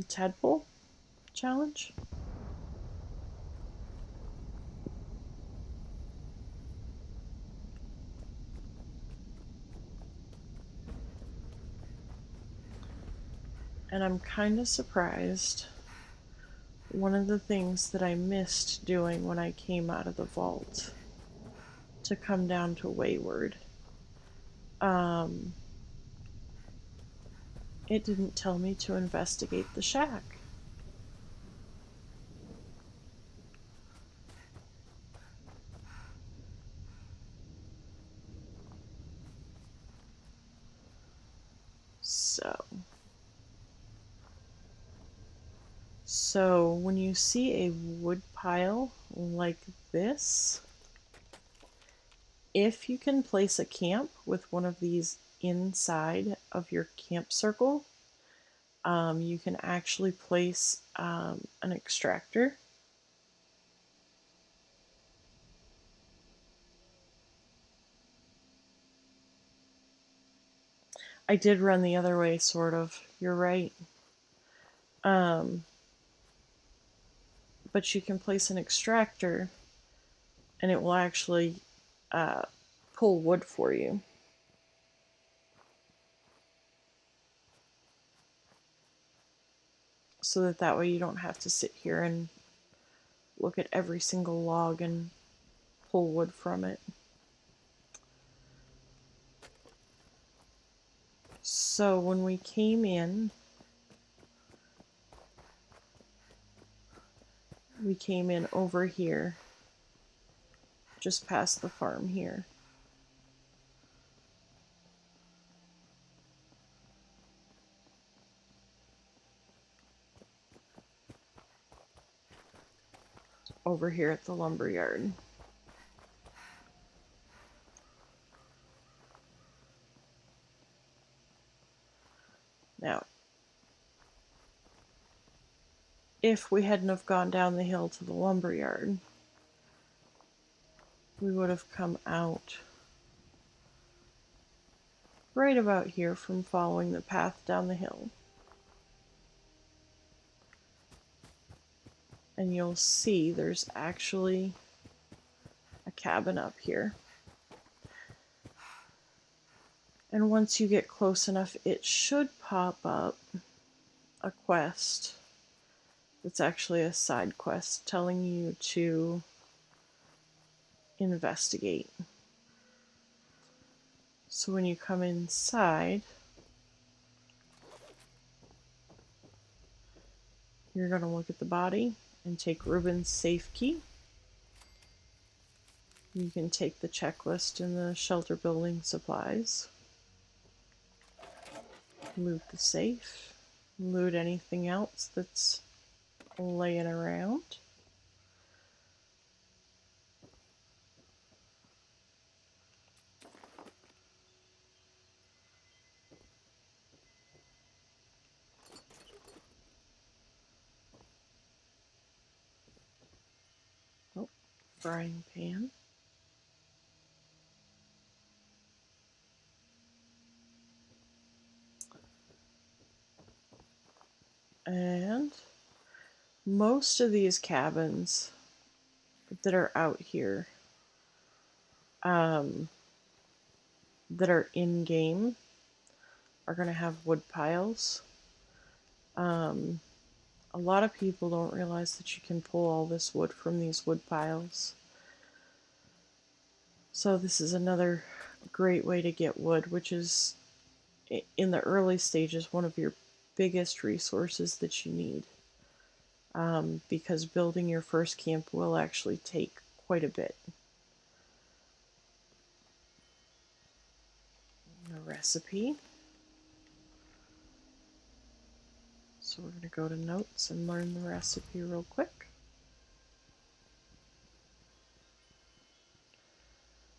tadpole challenge, and I'm kind of surprised. One of the things that I missed doing when I came out of the vault to come down to Wayward, it didn't tell me to investigate the shack. So when you see a wood pile like this, if you can place a camp with one of these inside of your camp circle, you can actually place an extractor. I did run the other way, sort of. You're right. But you can place an extractor and it will actually pull wood for you. So that way you don't have to sit here and look at every single log and pull wood from it. So when we came in, we came in over here, just past the farm here. Over here at the lumber yard. Now, if we hadn't have gone down the hill to the lumber yard, we would have come out right about here from following the path down the hill. And you'll see there's actually a cabin up here. And once you get close enough, it should pop up a quest. It's actually a side quest telling you to investigate. So when you come inside, you're going to look at the body and take Ruben's safe key. You can take the checklist in the shelter building supplies. Loot the safe. Loot anything else that's laying around. Oh, frying pan. And most of these cabins that are out here, that are in game, are going to have wood piles. A lot of people don't realize that you can pull all this wood from these wood piles. So this is another great way to get wood, which is in the early stages one of your biggest resources that you need, because building your first camp will actually take quite a bit. A recipe. So we're going to go to notes and learn the recipe real quick.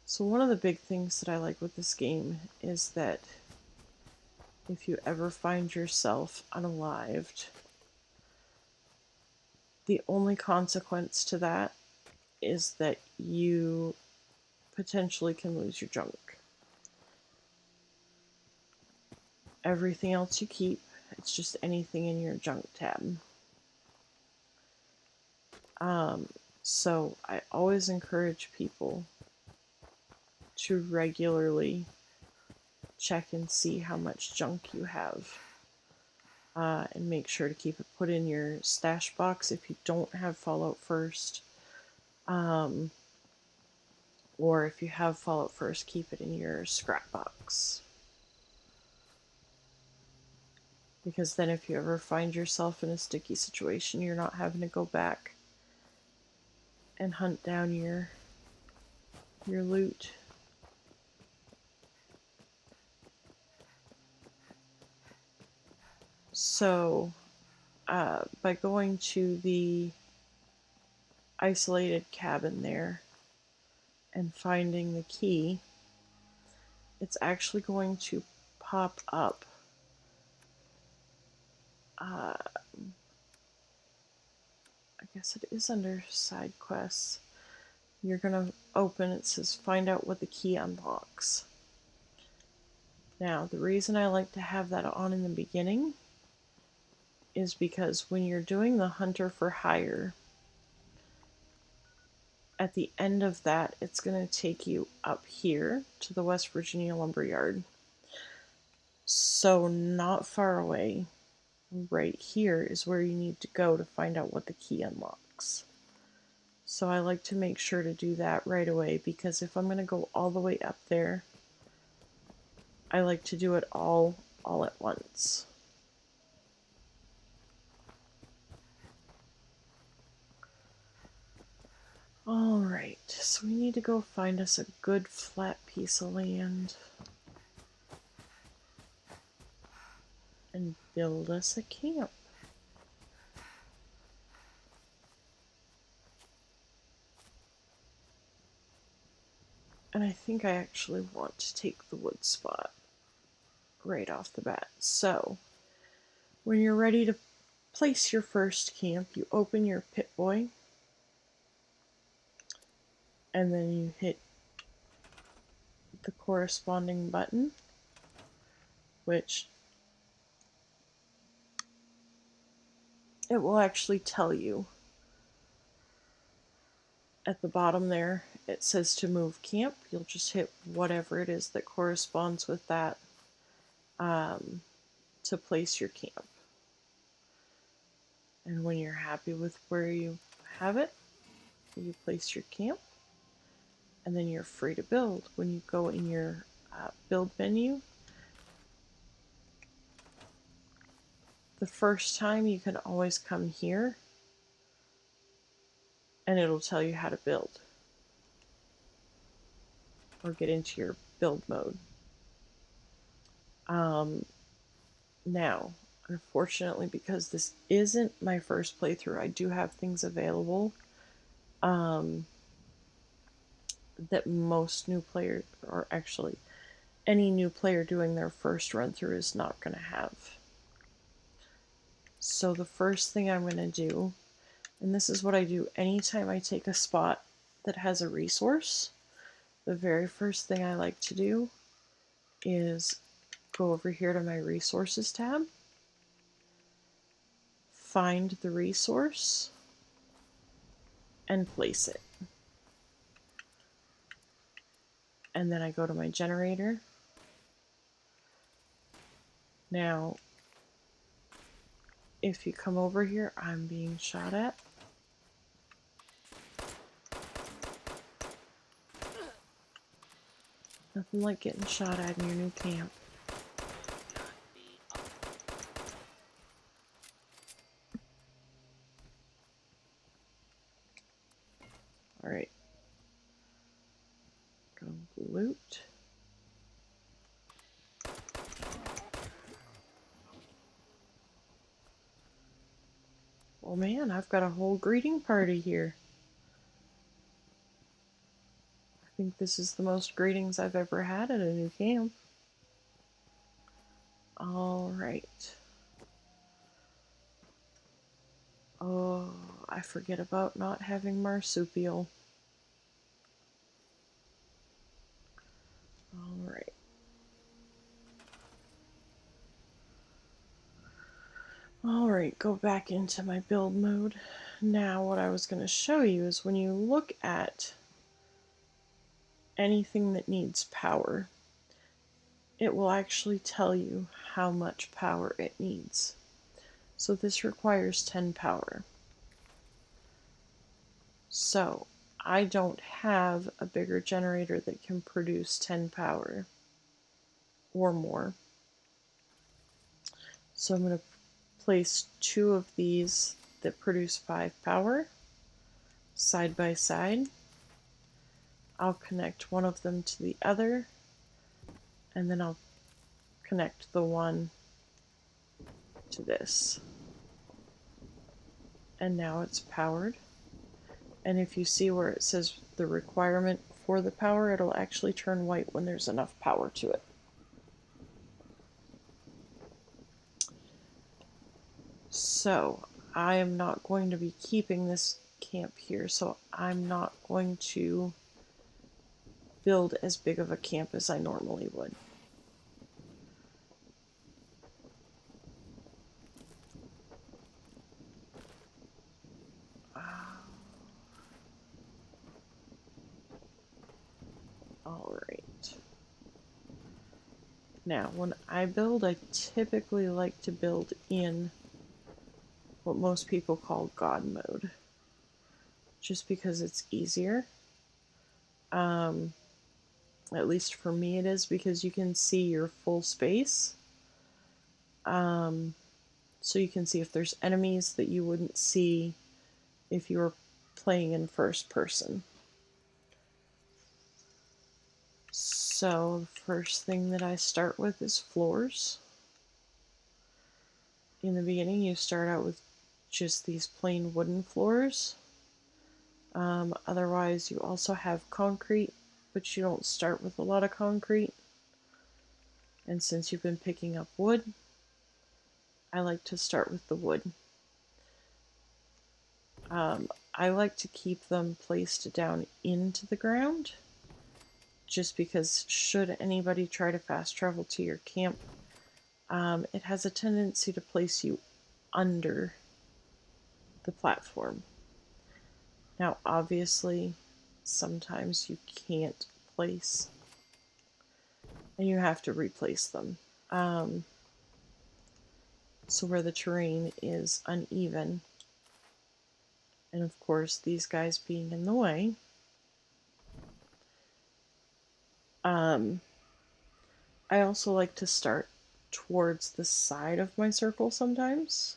So one of the big things that I like with this game is that if you ever find yourself unalived, The only consequence to that is that you potentially can lose your junk. Everything else you keep, it's just anything in your junk tab. So I always encourage people to regularly check and see how much junk you have. And make sure to keep it put in your stash box if you don't have Fallout First. Or if you have Fallout First, keep it in your scrap box. Because then if you ever find yourself in a sticky situation, you're not having to go back and hunt down your loot. So, by going to the isolated cabin there and finding the key, it's actually going to pop up I guess it is under side quests. You're gonna open, it says find out what the key unlocks. Now, the reason I like to have that on in the beginning is because when you're doing the Hunter for Hire, at the end of that, it's going to take you up here to the West Virginia Lumberyard. So, not far away, right here is where you need to go to find out what the key unlocks. So, I like to make sure to do that right away because if I'm going to go all the way up there, I like to do it all at once. Alright, so we need to go find us a good flat piece of land and build us a camp. And I think I actually want to take the wood spot right off the bat. So, when you're ready to place your first camp, you open your Pip-Boy, and then you hit the corresponding button, which it will actually tell you at the bottom there. It says to move camp. You'll just hit whatever it is that corresponds with that to place your camp. And when you're happy with where you have it, you place your camp, and then you're free to build. When you go in your build menu, the first time you can always come here and it'll tell you how to build or get into your build mode. Now, unfortunately, because this isn't my first playthrough, I do have things available that most new players, or actually any new player doing their first run through, is not going to have. So the first thing I'm going to do, and this is what I do anytime I take a spot that has a resource, the very first thing I like to do is go over here to my resources tab, find the resource, and place it. And then I go to my generator. Now, if you come over here, I'm being shot at. Nothing like getting shot at in your new camp. Alright. Go loot. Oh man, I've got a whole greeting party here. I think this is the most greetings I've ever had at a new camp. Alright. Oh, I forget about not having marsupial. Alright. Alright, go back into my build mode. Now what I was going to show you is when you look at anything that needs power, it will actually tell you how much power it needs. So this requires 10 power. So I don't have a bigger generator that can produce 10 power or more. So I'm going to place 2 of these that produce 5 power side by side. I'll connect one of them to the other, and then I'll connect the one to this. And now it's powered. And if you see where it says the requirement for the power, it'll actually turn white when there's enough power to it. So I am not going to be keeping this camp here, so I'm not going to build as big of a camp as I normally would. Alright. Now, when I build, I typically like to build in what most people call God mode, just because it's easier. At least for me it is, because you can see your full space. So you can see if there's enemies that you wouldn't see if you were playing in first person. So the first thing that I start with is floors. In the beginning you start out with just these plain wooden floors. Otherwise you also have concrete, but you don't start with a lot of concrete. And since you've been picking up wood, I like to start with the wood. I like to keep them placed down into the ground, just because should anybody try to fast travel to your camp, it has a tendency to place you under the platform. Now obviously sometimes you can't place and you have to replace them. So where the terrain is uneven, and of course these guys being in the way, I also like to start towards the side of my circle sometimes.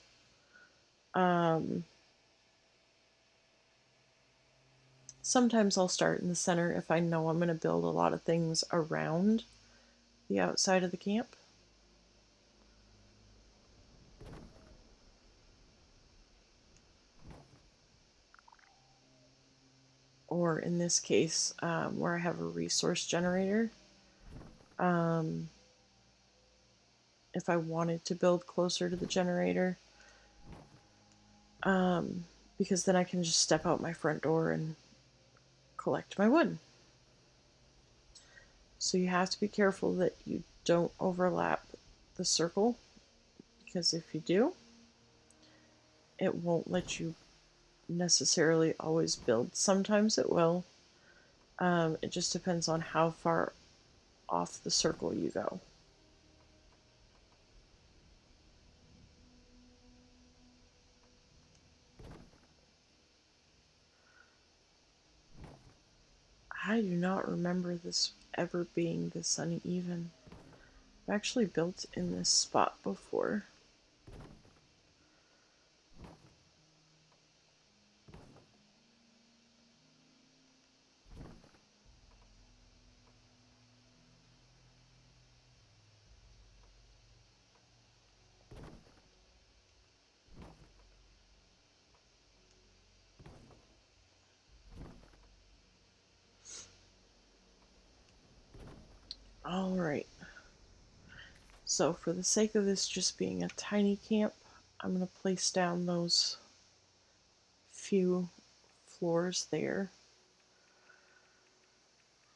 Sometimes I'll start in the center if I know I'm going to build a lot of things around the outside of the camp. Or in this case, where I have a resource generator, if I wanted to build closer to the generator, because then I can just step out my front door and collect my wood. So you have to be careful that you don't overlap the circle, because if you do, it won't let you necessarily always build. Sometimes it will. It just depends on how far off the circle you go. I do not remember this ever being this uneven. I've actually built in this spot before. Alright. So for the sake of this just being a tiny camp, I'm going to place down those few floors there.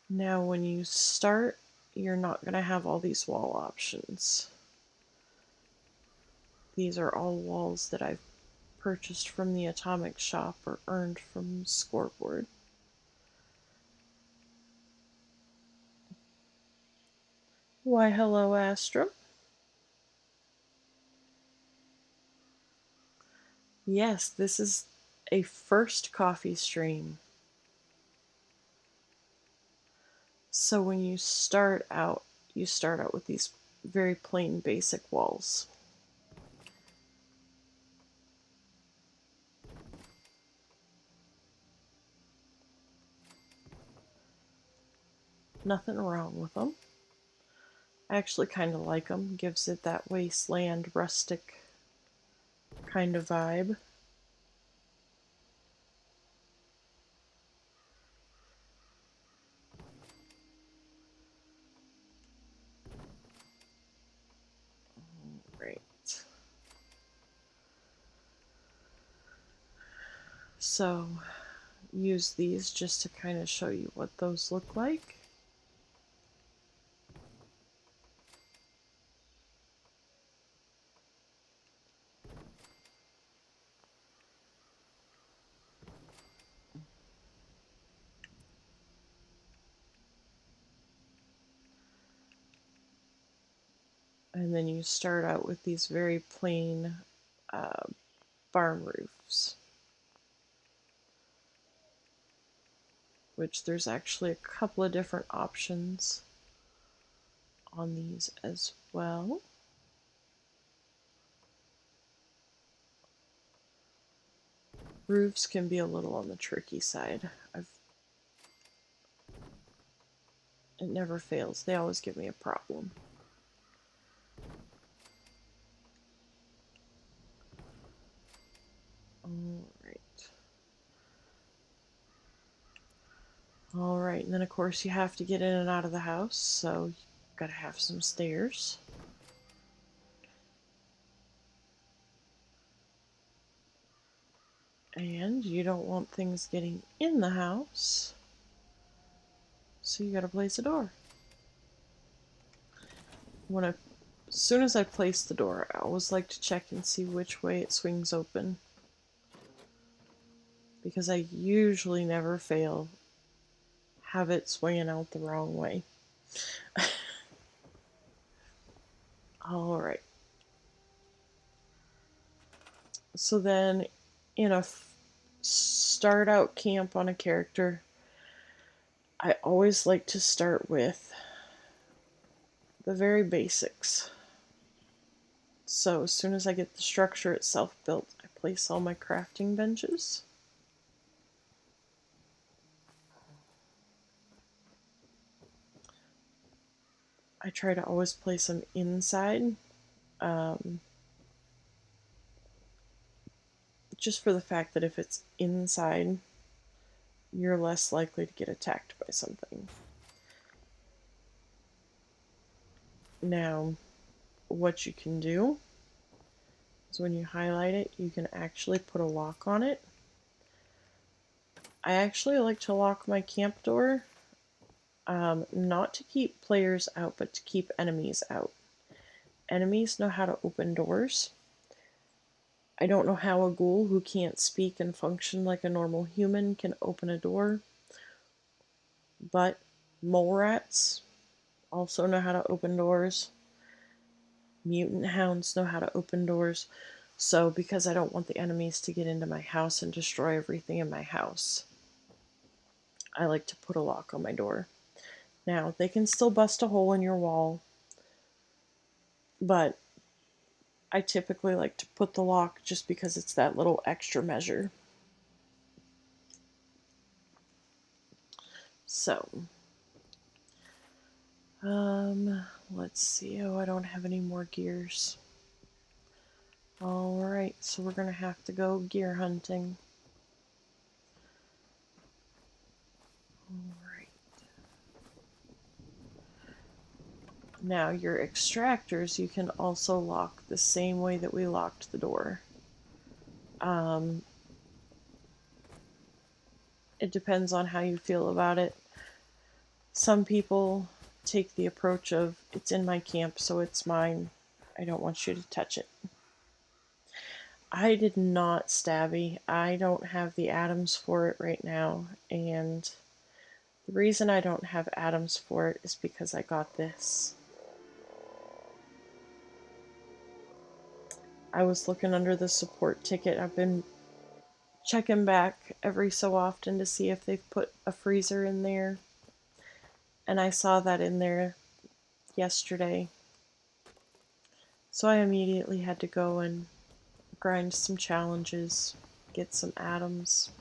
Now when you start, you're not going to have all these wall options. These are all walls that I've purchased from the atomic shop or earned from Scoreboard. Why, hello, Astra. Yes, this is a first coffee stream. So when you start out with these very plain basic walls. Nothing wrong with them. I actually kind of like them. Gives it that wasteland rustic kind of vibe. Right. So use these just to kind of show you what those look like. And then you start out with these very plain barn roofs, which there's actually a couple of different options on these as well. Roofs can be a little on the tricky side. It never fails. They always give me a problem. All right, and then of course you have to get in and out of the house, so you gotta have some stairs. And you don't want things getting in the house, so you gotta place a door. As soon as I place the door, I always like to check and see which way it swings open, because I usually never fail have it swinging out the wrong way. All right. So then, in a start out camp on a character, I always like to start with the very basics. So as soon as I get the structure itself built, I place all my crafting benches. I try to always place them inside, just for the fact that if it's inside, you're less likely to get attacked by something. Now, what you can do is when you highlight it, you can actually put a lock on it. I actually like to lock my camp door, not to keep players out, but to keep enemies out. Enemies know how to open doors. I don't know how a ghoul who can't speak and function like a normal human can open a door, but mole rats also know how to open doors. Mutant hounds know how to open doors. So because I don't want the enemies to get into my house and destroy everything in my house, I like to put a lock on my door. Now, they can still bust a hole in your wall, but I typically like to put the lock just because it's that little extra measure. So, let's see. Oh, I don't have any more gears. Alright, so we're gonna have to go gear hunting. Alright. Now, your extractors you can also lock the same way that we locked the door. It depends on how you feel about it. Some people take the approach of, it's in my camp, so it's mine. I don't want you to touch it. I did not stabby. I don't have the atoms for it right now, and the reason I don't have atoms for it is because I got this. I was looking under the support ticket. I've been checking back every so often to see if they've put a freezer in there, and I saw that in there yesterday. So I immediately had to go and grind some challenges, get some atoms,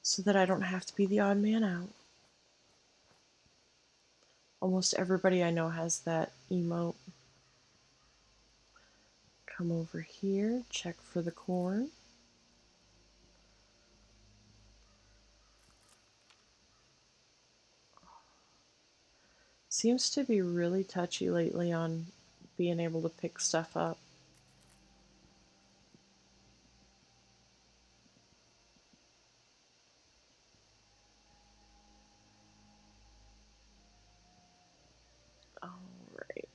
so that I don't have to be the odd man out. Almost everybody I know has that emote. Come over here, check for the corn. Seems to be really touchy lately on being able to pick stuff up. Alright.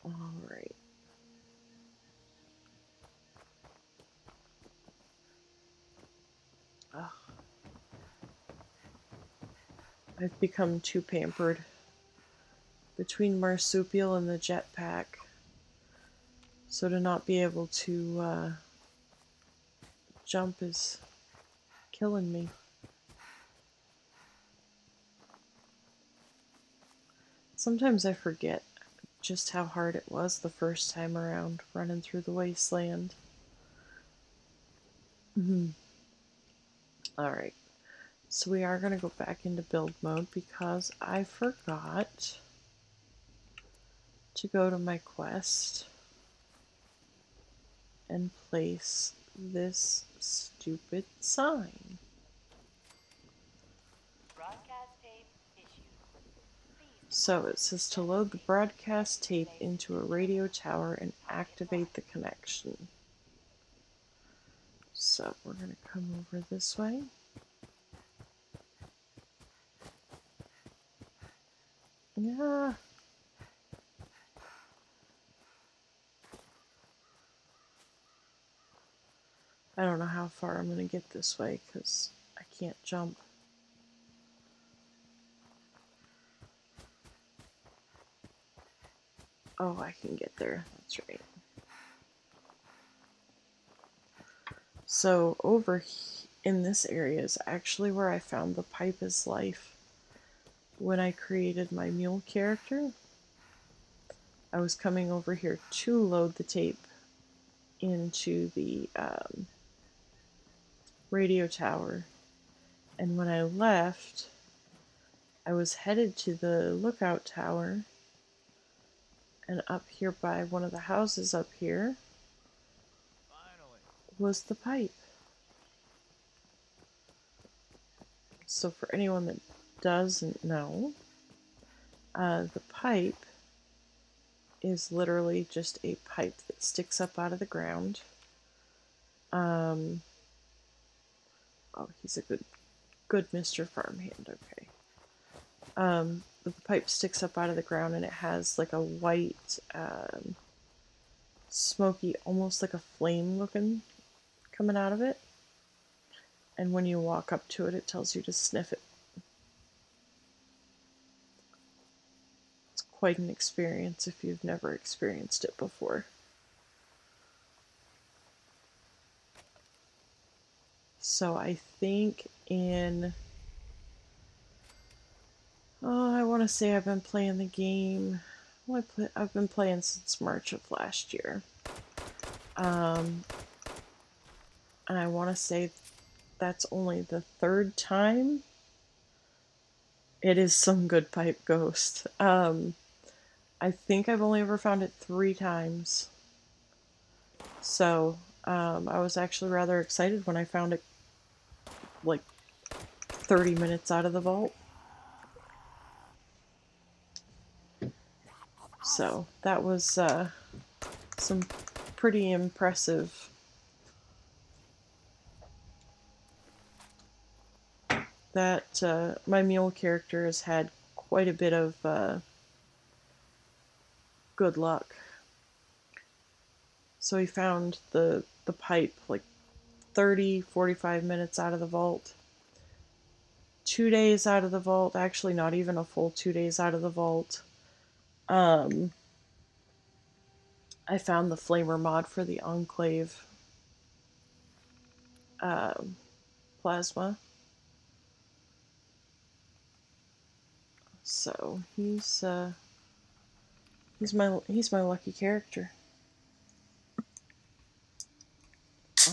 Alright. I've become too pampered. Between marsupial and the jetpack. So to not be able to jump is killing me. Sometimes I forget just how hard it was the first time around running through the wasteland. Alright, so we are going to go back into build mode because I forgot to go to my quest and place this stupid sign. So it says to load the broadcast tape into a radio tower and activate the connection. So we're going to come over this way. Yeah. I don't know how far I'm going to get this way because I can't jump. Oh, I can get there. That's right. So over in this area is actually where I found the pipe is life. When I created my mule character, I was coming over here to load the tape into the radio tower. And when I left, I was headed to the lookout tower, and up here by one of the houses up here was the pipe. So for anyone that doesn't know, the pipe is literally just a pipe that sticks up out of the ground. Oh, he's a good Mr. Farmhand, okay. But the pipe sticks up out of the ground and it has like a white, smoky, almost like a flame looking coming out of it. And when you walk up to it, it tells you to sniff it. It's quite an experience if you've never experienced it before. So I think in... Oh, I want to say I've been playing the game... Well, I've been playing since March of last year. And I want to say that's only the third time. It is some good pipe ghost. I think I've only ever found it 3 times. So, I was actually rather excited when I found it like 30 minutes out of the vault. So that was some pretty impressive. That my mule character has had quite a bit of good luck. So he found the pipe like 30-45 minutes out of the vault. 2 days out of the vault, actually not even a full 2 days out of the vault. I found the flamer mod for the Enclave plasma. So he's my lucky character.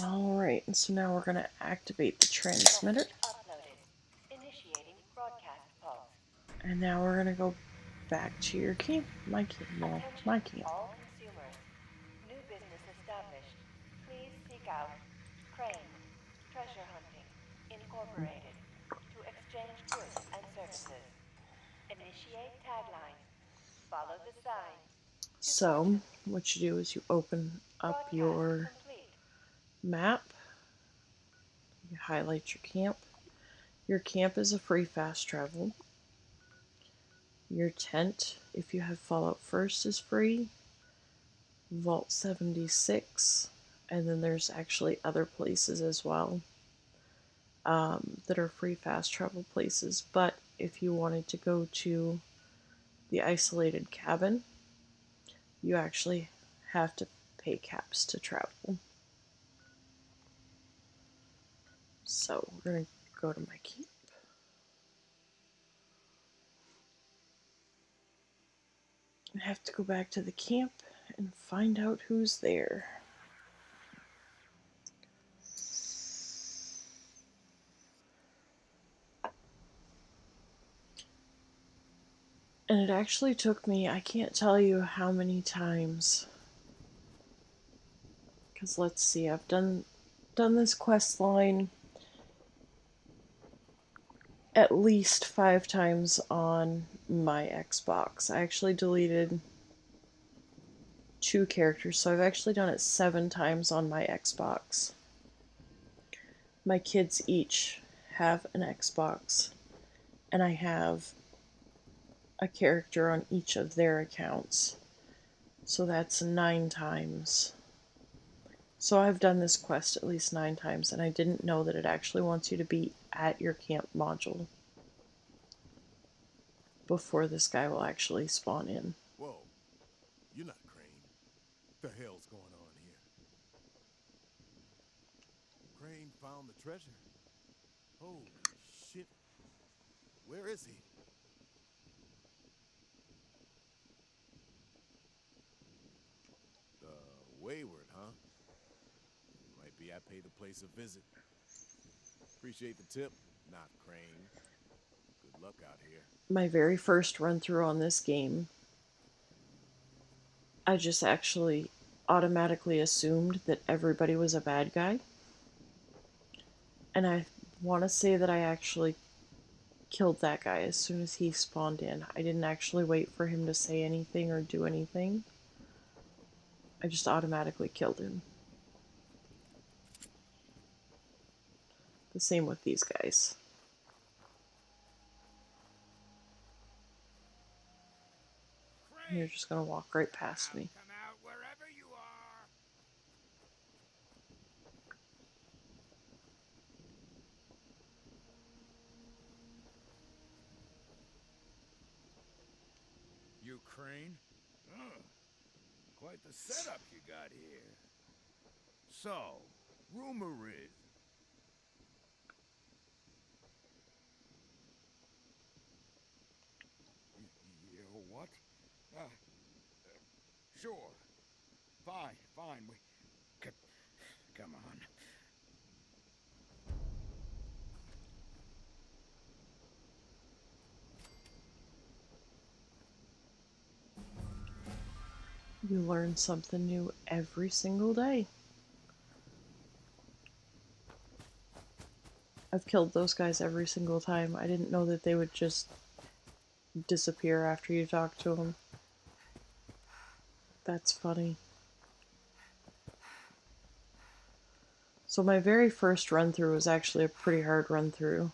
All right, and so now we're gonna activate the transmitter. Initiating broadcast pulse. And now we're gonna go back to your camp. My camp. No, my camp. All consumers. New business established. Please seek out Crane Treasure Hunting Incorporated to exchange goods and services. Initiate tagline. Follow the sign. So what you do is you open up Broadcast your complete. map. You highlight your camp. Your camp is a free fast travel. Your tent, if you have Fallout First, is free. Vault 76, and then there's actually other places as well that are free fast travel places. But if you wanted to go to the isolated cabin, you actually have to pay caps to travel. So we're going to go to my camp. I have to go back to the camp and find out who's there. And it actually took me, I can't tell you how many times. Because let's see, I've done this quest line at least 5 times on my Xbox. I actually deleted 2 characters, so I've actually done it 7 times on my Xbox. My kids each have an Xbox, and I have a character on each of their accounts. So that's 9 times. So I've done this quest at least 9 times, and I didn't know that it actually wants you to be at your camp module before this guy will actually spawn in. Whoa, you're not Crane. What the hell's going on here? Crane found the treasure. Holy shit. Where is he? Wayward, huh? Might be I pay the place a visit. Appreciate the tip, not Crane. Good luck out here. My very first run through on this game, I just actually automatically assumed that everybody was a bad guy. And I want to say that I actually killed that guy as soon as he spawned in. I didn't actually wait for him to say anything or do anything. I just automatically killed him. The same with these guys. And you're just gonna walk right past me. Come out wherever you are. You Crane? Oh, quite the setup you got here. So, rumor is... what? Sure. Fine. Come on. You learn something new every single day. I've killed those guys every single time. I didn't know that they would just disappear after you talk to them. That's funny. So my very first run through was actually a pretty hard run through.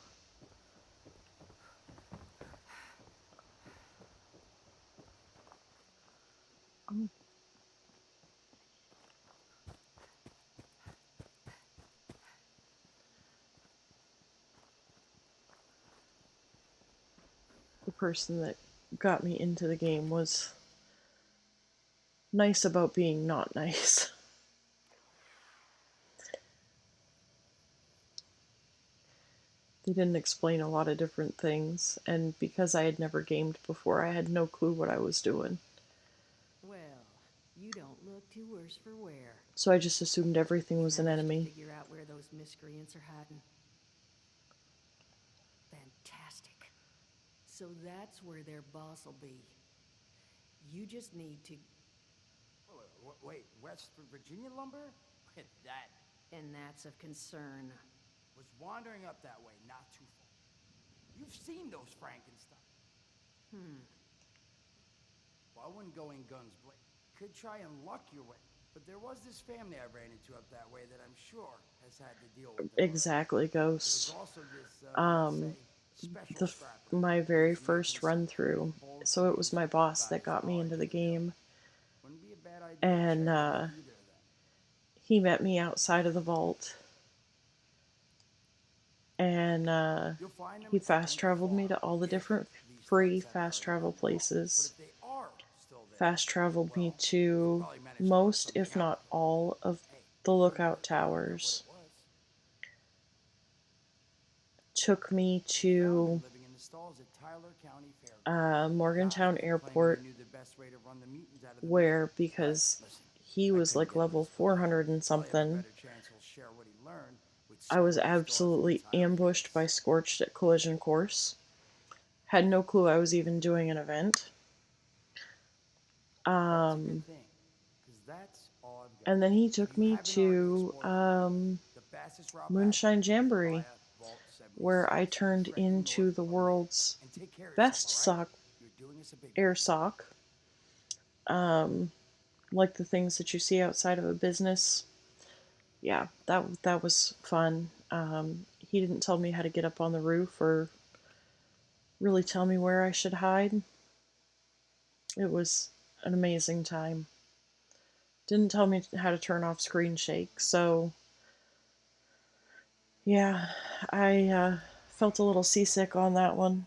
The person that got me into the game was nice about being not nice. They didn't explain a lot of different things, and because I had never gamed before, I had no clue what I was doing. Well, you don't look too worse for wear. So I just assumed everything was an Managed to enemy. figure out where those miscreants are hiding. Fantastic. So that's where their boss will be. You just need to... Wait, West Virginia lumber? That And that's of concern. was wandering up that way not too far. You've seen those Frankenstein. Well, I wouldn't go in guns blazing. Could try and luck your way. But there was this family I ran into up that way that I'm sure has had to deal with them. Exactly, Ghost. There's also this, let's say, special scrapper. My very who's first making run some through, bold so it was claims my boss about that his got me into knowledge the of building. game, Wouldn't be a bad idea to and check in with either of them. he met me outside of the vault, and You'll find them he at the fast Anchor traveled me Farm, to all the if different these free thugs haven't fast already travel broken them off. But places. if they are still there, Fast traveled me well, to you probably managed to work most, something if out not with them. all, of Hey, the couldn't lookout hurt to find out what towers. it was. Took me Found to him living in the stalls at Tyler County Fairgrounds. Morgantown Died, claiming Airport, he knew the best way to run the meetings out of the where, building. because But listen, he I was couldn't like get him level to spill 400 anything. and Probably have a something, better chance he'll share what he learned with I was someone who still has the absolutely entire ambushed by case. Scorched at Collision Course. Had no clue I was even doing an event. Well, it's a good thing, because that's all I've got. And then he If took you me haven't already to explored the fastest route back Moonshine is Jamboree, via Vault 76. where I turned Directly north into the from there. world's And take care of best yourself, all right? sock, You're doing us a big air sock, like the things that you see outside of a business. Yeah, that was fun. He didn't tell me how to get up on the roof or really tell me where I should hide. It was an amazing time. Didn't tell me how to turn off screen shake, so yeah, I felt a little seasick on that one.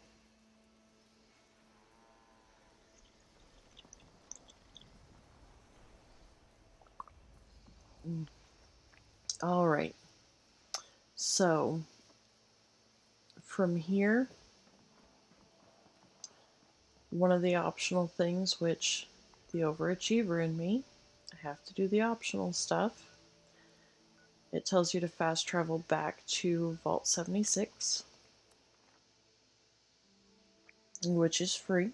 All right, so from here, one of the optional things, which the overachiever in me, I have to do the optional stuff. It tells you to fast travel back to Vault 76, which is free.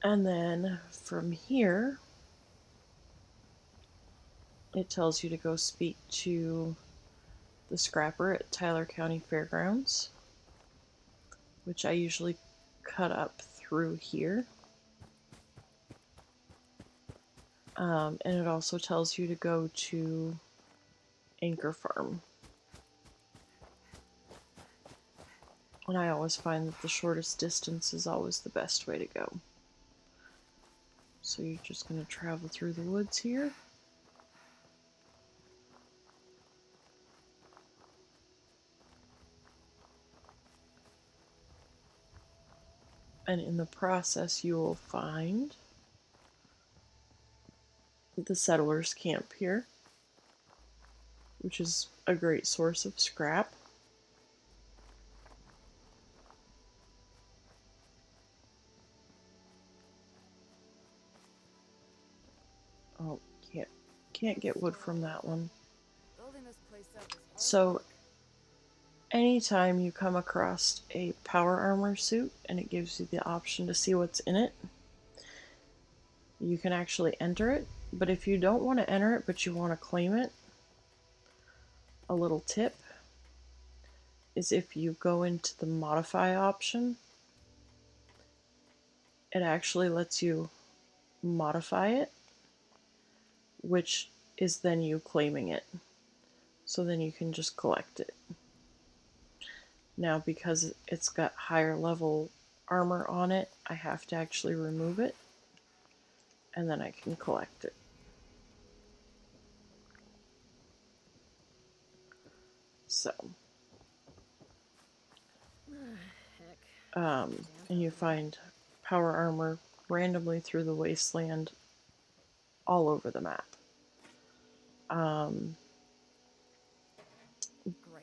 And then from here, it tells you to go speak to the scrapper at Tyler County Fairgrounds, which I usually cut up through here. And it also tells you to go to Anchor Farm. And I always find that the shortest distance is always the best way to go. So you're just going to travel through the woods here. And in the process, you will find the settlers' camp here, which is a great source of scrap. Oh, can't get wood from that one. Building this place up is hard So work. anytime you come across a power armor suit and it gives you the option to see what's in it, you can actually enter it. But if you don't want to enter it but you want to claim it, a little tip is if you go into the modify option, it actually lets you modify it, which is then you claiming it. So then you can just collect it. Now, because it's got higher level armor on it, I have to actually remove it, and then I can collect it. So, and you find power armor randomly through the wasteland all over the map.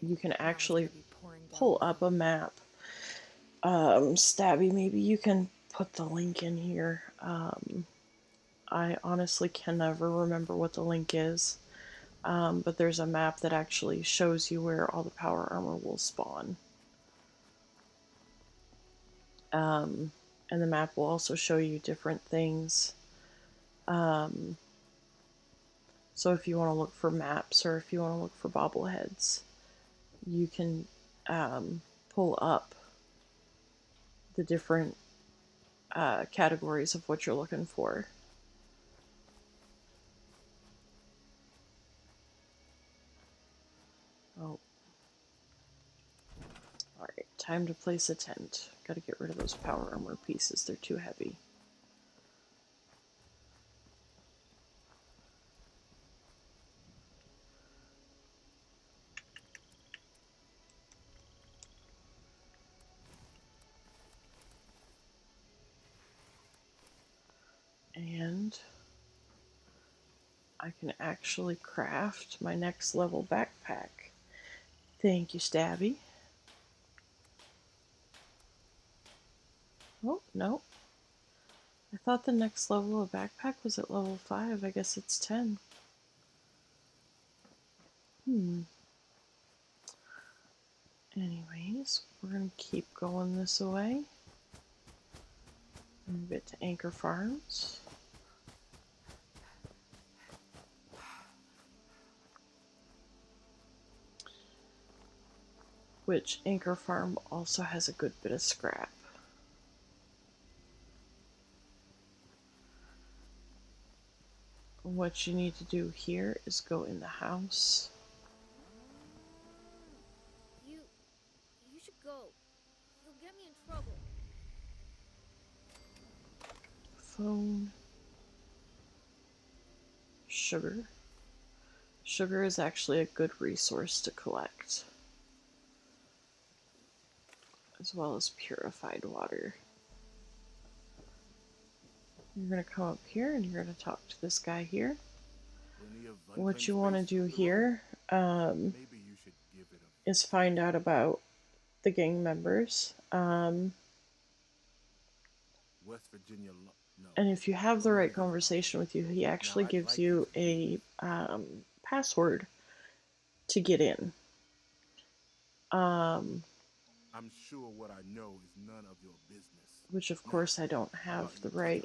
You can actually pull up a map. Stabby, maybe you can put the link in here. I honestly can never remember what the link is, but there's a map that actually shows you where all the power armor will spawn. And the map will also show you different things. So if you want to look for maps or if you want to look for bobbleheads, you can pull up the different categories of what you're looking for. Oh. Alright, time to place a tent. Gotta get rid of those power armor pieces, they're too heavy. And I can actually craft my next level backpack. Thank you, Stabby. Oh, no. I thought the next level of backpack was at level 5. I guess it's 10. Anyways, we're going to keep going this way. Move it to Anchor Farms. Which Anchor Farm also has a good bit of scrap. What you need to do here is go in the house. You should go. You'll get me in trouble. Phone. Sugar. Sugar is actually a good resource to collect, as well as purified water. You're going to come up here and you're going to talk to this guy here. What you want to do here is find out about the gang members. West Virginia, no. And if you have the right conversation with you, he actually gives you a password to get in. I'm sure what I know is none of your business. Which, of course, I don't have the right.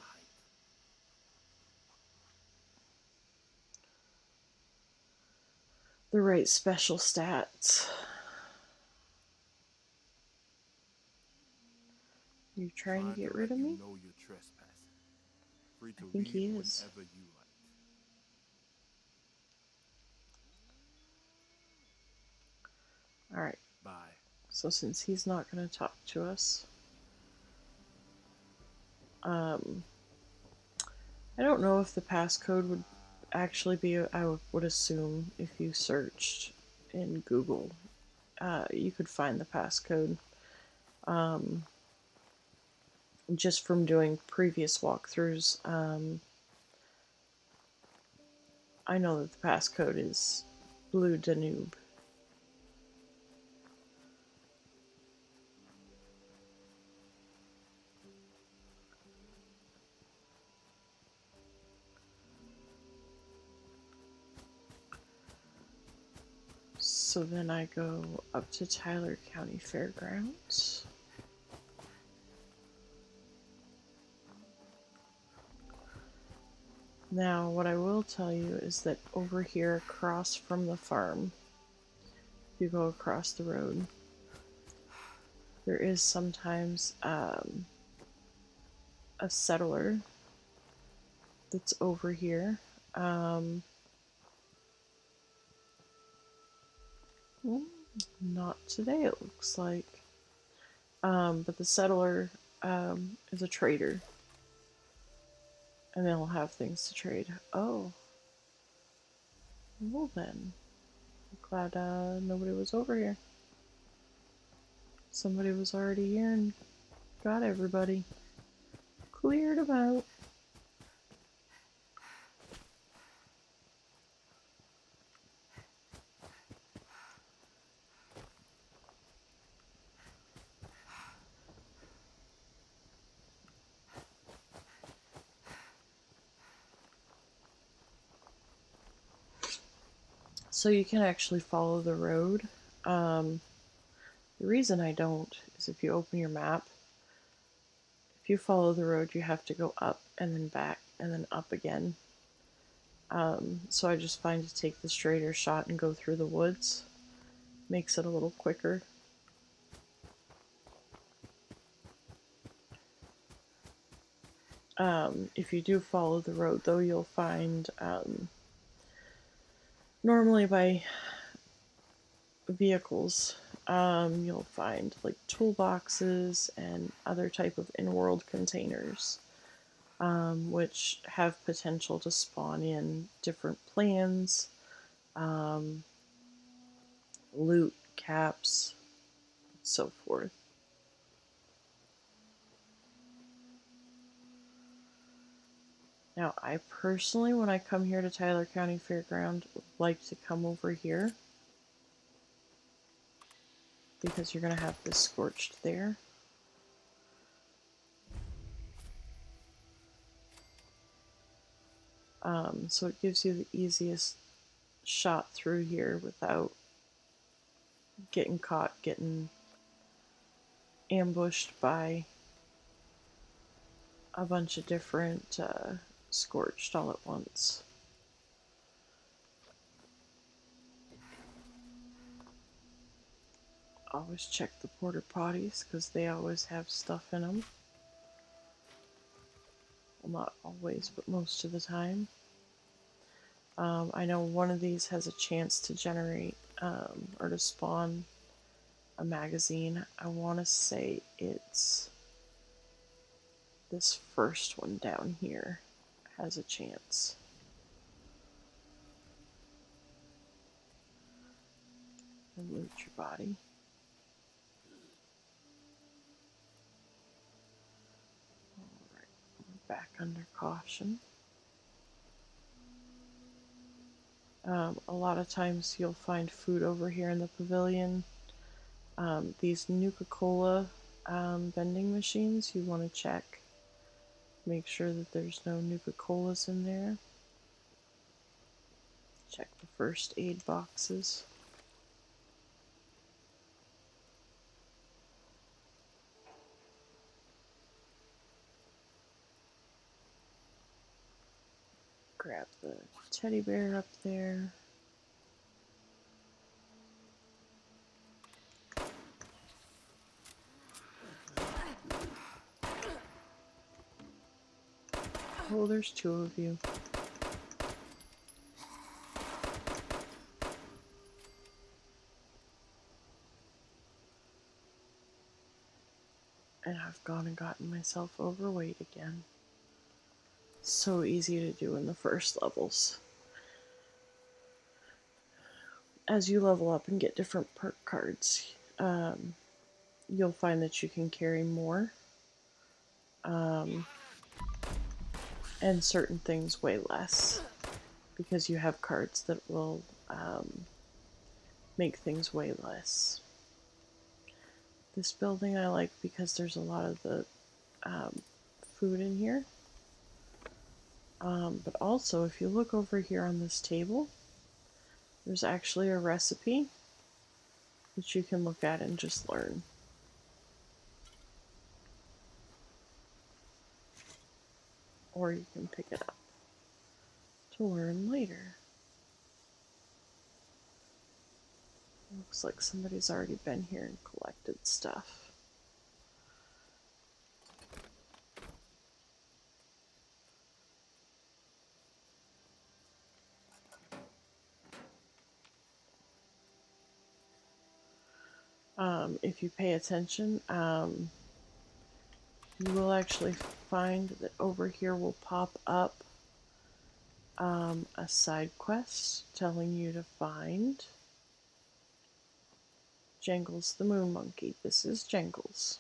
The right special stats. You trying to get rid of me? Know you're trespassing. Free to I think he is. whenever you like. Alright. Bye. So since he's not going to talk to us, I don't know if the passcode would actually be, I would assume if you searched in Google, you could find the passcode. Just from doing previous walkthroughs, I know that the passcode is Blue Danube. So then I go up to Tyler County Fairgrounds. Now, what I will tell you is that over here across from the farm, you go across the road. There is sometimes a settler that's over here. Not today, it looks like. But the settler is a trader, and they'll have things to trade. Oh, well then. I'm glad nobody was over here. Somebody was already here and got everybody. Cleared them out. So you can actually follow the road. The reason I don't is if you open your map, if you follow the road, you have to go up and then back and then up again. So I just find to take the straighter shot and go through the woods. Makes it a little quicker. If you do follow the road, though, you'll find normally by vehicles, you'll find like toolboxes and other type of in-world containers, which have potential to spawn in different plans, loot, caps, so forth. Now, I personally, when I come here to Tyler County Fairground, like to come over here because you're going to have this scorched there. So it gives you the easiest shot through here without getting caught, getting ambushed by a bunch of different scorched all at once. Always check the porta potties because they always have stuff in them. Well, not always, but most of the time. I know one of these has a chance to generate or to spawn a magazine. I want to say it's this first one down here has a chance. And loot your body. Alright, we're back under caution. A lot of times you'll find food over here in the pavilion. These Nuka-Cola vending machines, you want to check. Make sure that there's no Nuka-Colas in there. Check the first aid boxes. Grab the teddy bear up there. Oh, there's two of you. And I've gone and gotten myself overweight again. So easy to do in the first levels. As you level up and get different perk cards, you'll find that you can carry more. And certain things weigh less because you have cards that will make things weigh less. This building I like because there's a lot of the food in here. But also, if you look over here on this table, there's actually a recipe that you can look at and just learn. Or you can pick it up to learn later. Looks like somebody's already been here and collected stuff. If you pay attention, you will actually find that over here will pop up a side quest telling you to find Jangles the Moon Monkey. This is Jangles.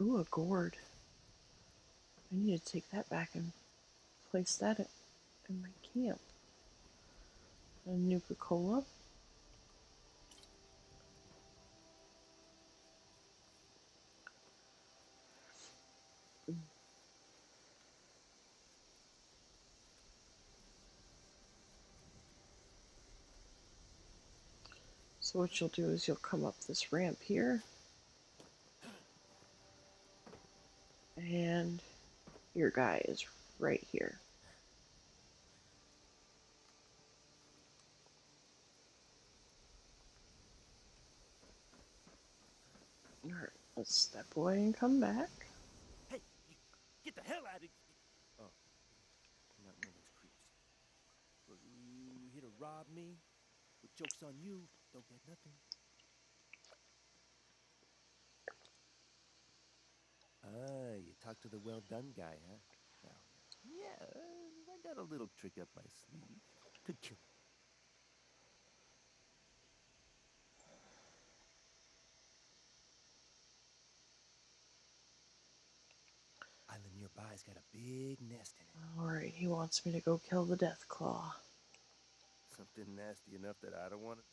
Ooh, a gourd. I need to take that back and place that in my camp. A Nuka-Cola. So what you'll do is you'll come up this ramp here, and your guy is right here. Alright, let's step away and come back. Hey, get the hell out of here! Oh, not one of those creeps. Well, you here to rob me? Well, joke's on you. Don't get nothing. Ah, you talk to the well-done guy, huh? Now, yeah, I got a little trick up my sleeve. Could kill. Island nearby's got a big nest in it. Alright, he wants me to go kill the Death Claw. Something nasty enough that I don't want it.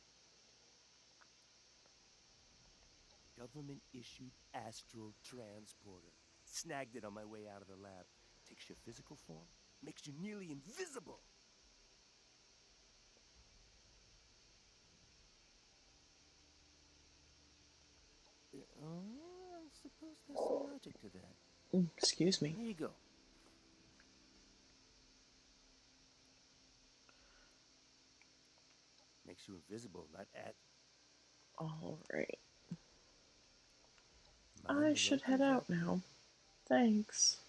Government-issued astral transporter. Snagged it on my way out of the lab. Takes your physical form, makes you nearly invisible. I suppose there's some logic to that. Excuse me. Here you go. Makes you invisible, not at. Alright. Mind I the should head locals out now. Thanks.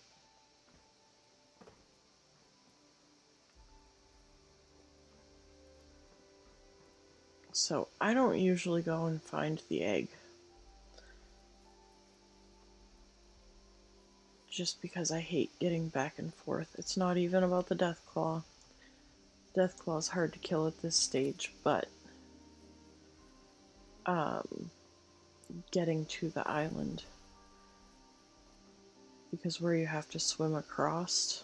So, I don't usually go and find the egg. Just because I hate getting back and forth. It's not even about the Death Claw. Death Claw is hard to kill at this stage, but getting to the island, because where you have to swim across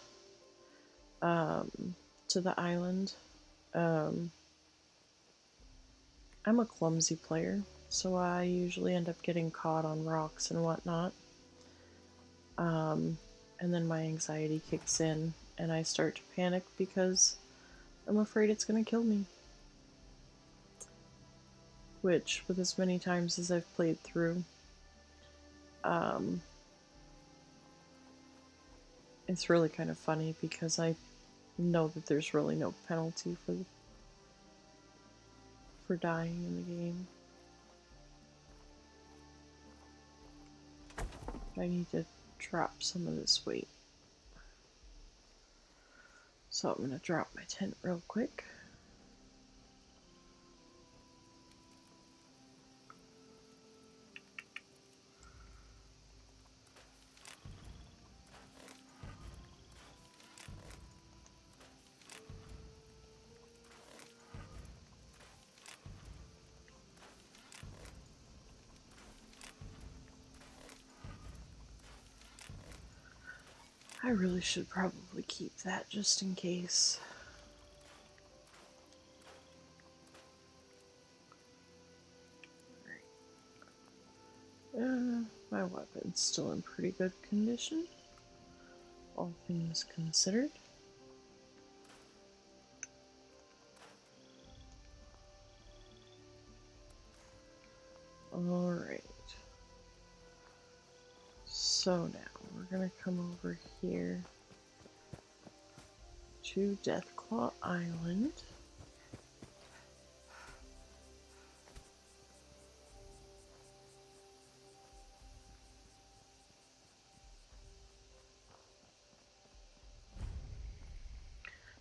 to the island, I'm a clumsy player, so I usually end up getting caught on rocks and whatnot. And then my anxiety kicks in and I start to panic because I'm afraid it's going to kill me. Which, with as many times as I've played through, it's really kind of funny because I know that there's really no penalty for dying in the game. I need to drop some of this weight. So I'm going to drop my tent real quick. I really should probably keep that just in case. My weapon's still in pretty good condition, all things considered. Alright. So now we're gonna come over here to Deathclaw Island.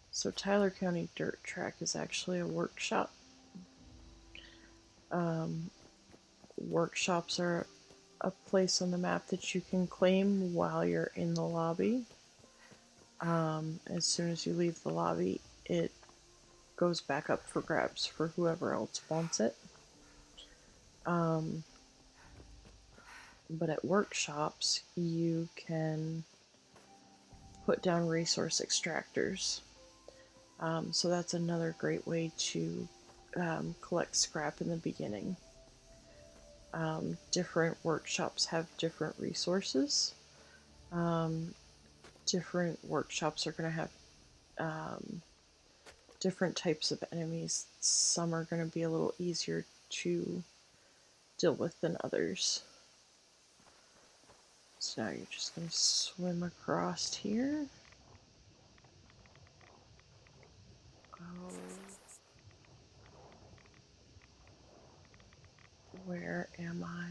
So Tyler County Dirt Track is actually a workshop. Workshops are a place on the map that you can claim while you're in the lobby. As soon as you leave the lobby, it goes back up for grabs for whoever else wants it. But at workshops, you can put down resource extractors. So that's another great way to collect scrap in the beginning. Different workshops have different resources. Different workshops are going to have different types of enemies. Some are going to be a little easier to deal with than others. So now you're just going to swim across here. Oh. Where am I?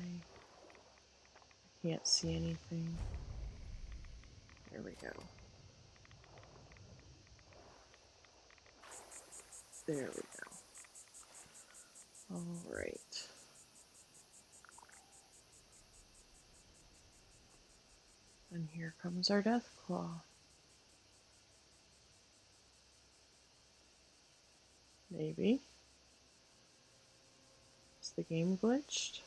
I can't see anything. There we go. There we go. All right. And here comes our death claw. Maybe. Is the game glitched?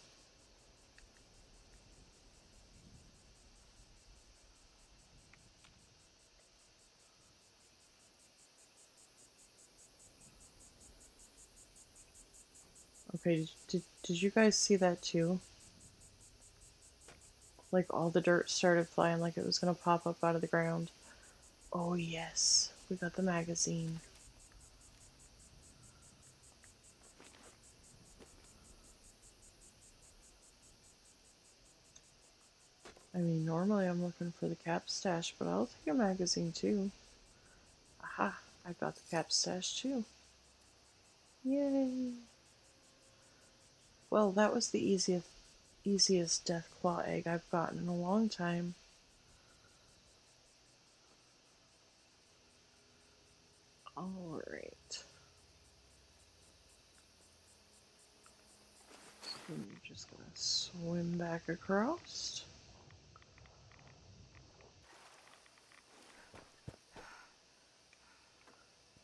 Okay, did you guys see that too? Like all the dirt started flying like it was gonna pop up out of the ground. Oh yes, we got the magazine. I mean, normally I'm looking for the cap stash, but I'll take a magazine too. Aha, I got the cap stash too. Yay! Well, that was the easiest Deathclaw egg I've gotten in a long time. Alright. So you're just gonna swim back across.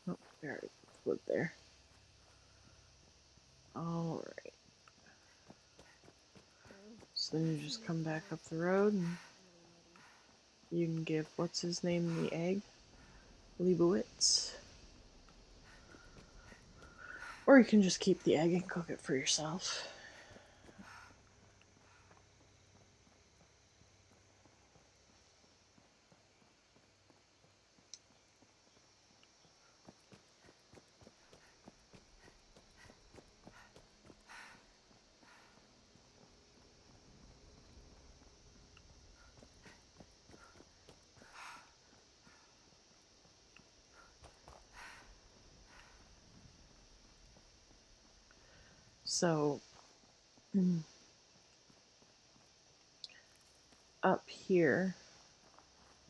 Oh, we already flew there. Alright. So then you just come back up the road and you can give, what's his name, the egg? Leibowitz. Or you can just keep the egg and cook it for yourself. So, up here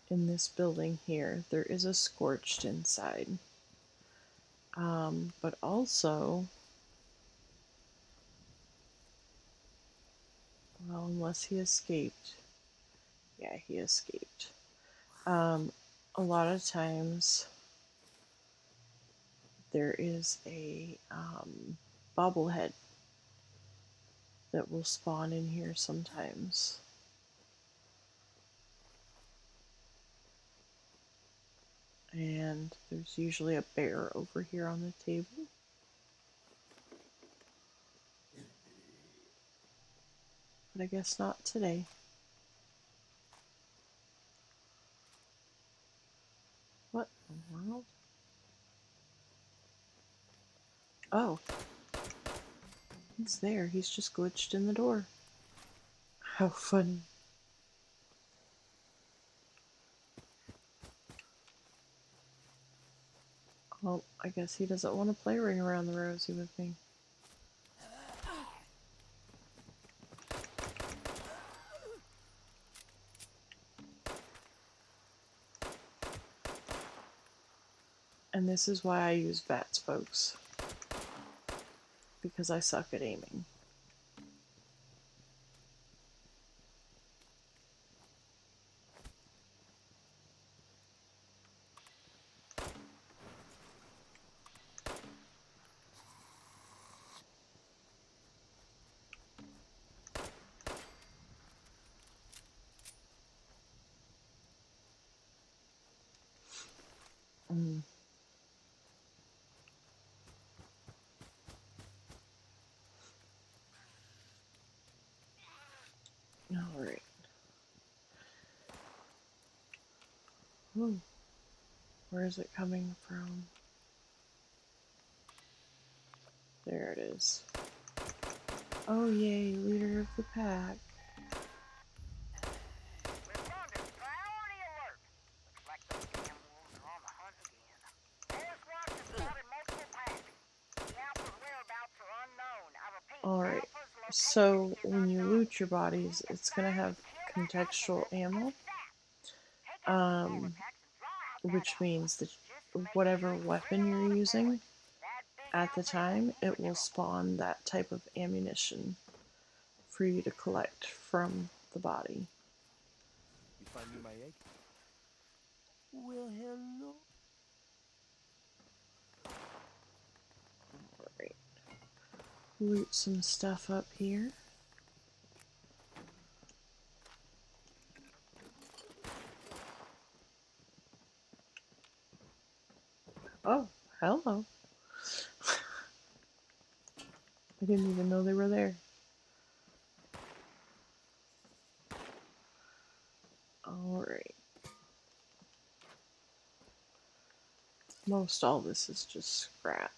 in this building here, there is a scorched inside. But also, well, unless he escaped. Yeah, he escaped. A lot of times there is a bobblehead that will spawn in here sometimes. And there's usually a bear over here on the table. But I guess not today. What in the world? Oh. He's there. He's just glitched in the door. How funny. Well, I guess he doesn't want to play Ring Around the Rosie with me. And this is why I use bats, folks. Because I suck at aiming. Mm. Alright. Ooh. Where is it coming from? There it is. Oh yay, leader of the pack. Responders, priority alert. Looks like those damn wolves are on the hunt again. Forest Watch has spotted multiple packs. The Alpha's whereabouts are unknown. I repeat, Alright, Alpha's so location is when you unknown. loot your bodies, it's gonna have contextual ammo, Take out the smaller packs and draw out that which Alpha. means that Just make whatever sure you weapon clear you're all the using bullets. That big at the Alpha is time, in it will trouble. spawn that type of ammunition for you to collect from the body. You find me my egg? Well, hello. Alright. Loot some stuff up here. Oh, hello. I didn't even know they were there. Alright. Most all this is just scrap.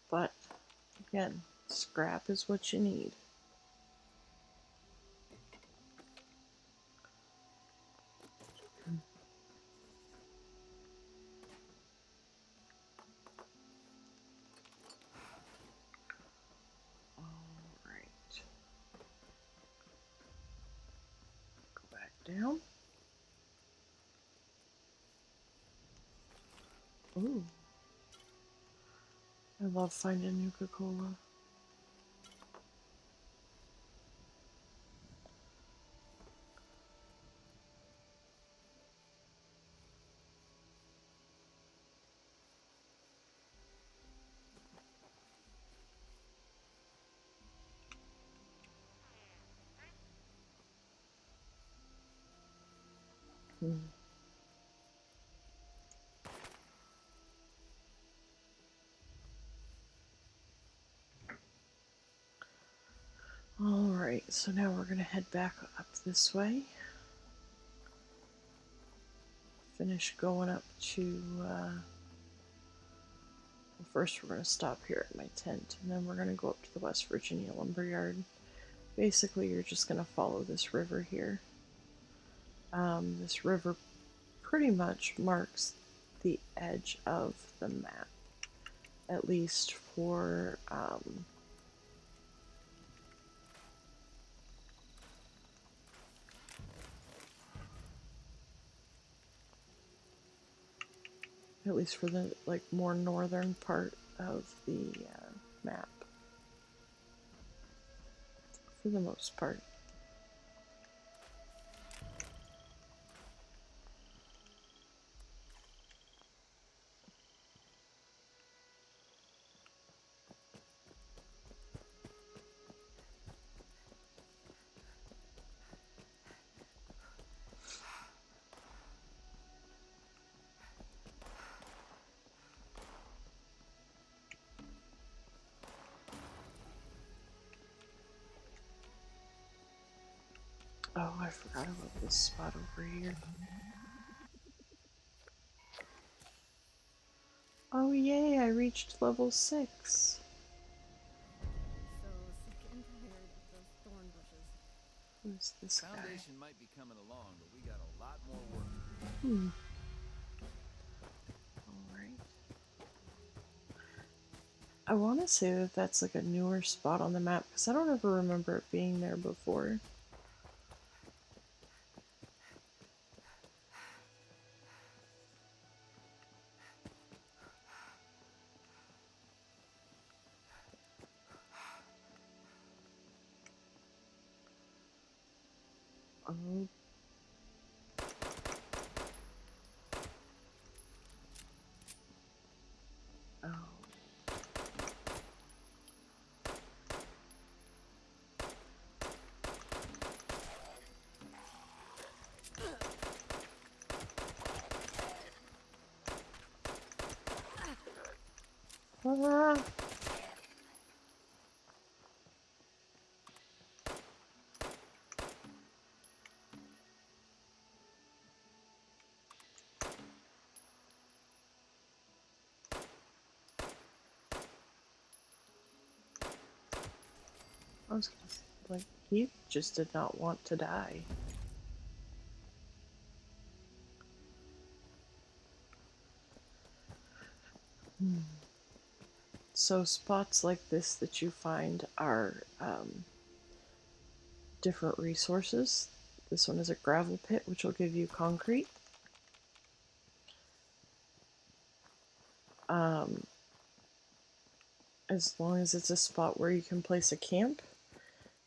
But, again, scrap is what you need. Alright. Go back down. Ooh. I love finding Nuka-Cola. Hmm. Alright, so now we're going to head back up this way. Finish going up to, well, first we're going to stop here at my tent, and then we're going to go up to the West Virginia lumberyard. Basically, you're just going to follow this river here. This river pretty much marks the edge of the map, at least for the like more northern part of the map, for the most part. Oh, I forgot about this spot over here. Oh yay, I reached level 6. Who's this guy? Foundation might be coming along, but we got a lot more work to do. Alright. I want to say that that's like a newer spot on the map because I don't ever remember it being there before. Oh. Oh. Ah. I was gonna say, like, he just did not want to die. So spots like this that you find are different resources. This one is a gravel pit, which will give you concrete. As long as it's a spot where you can place a camp,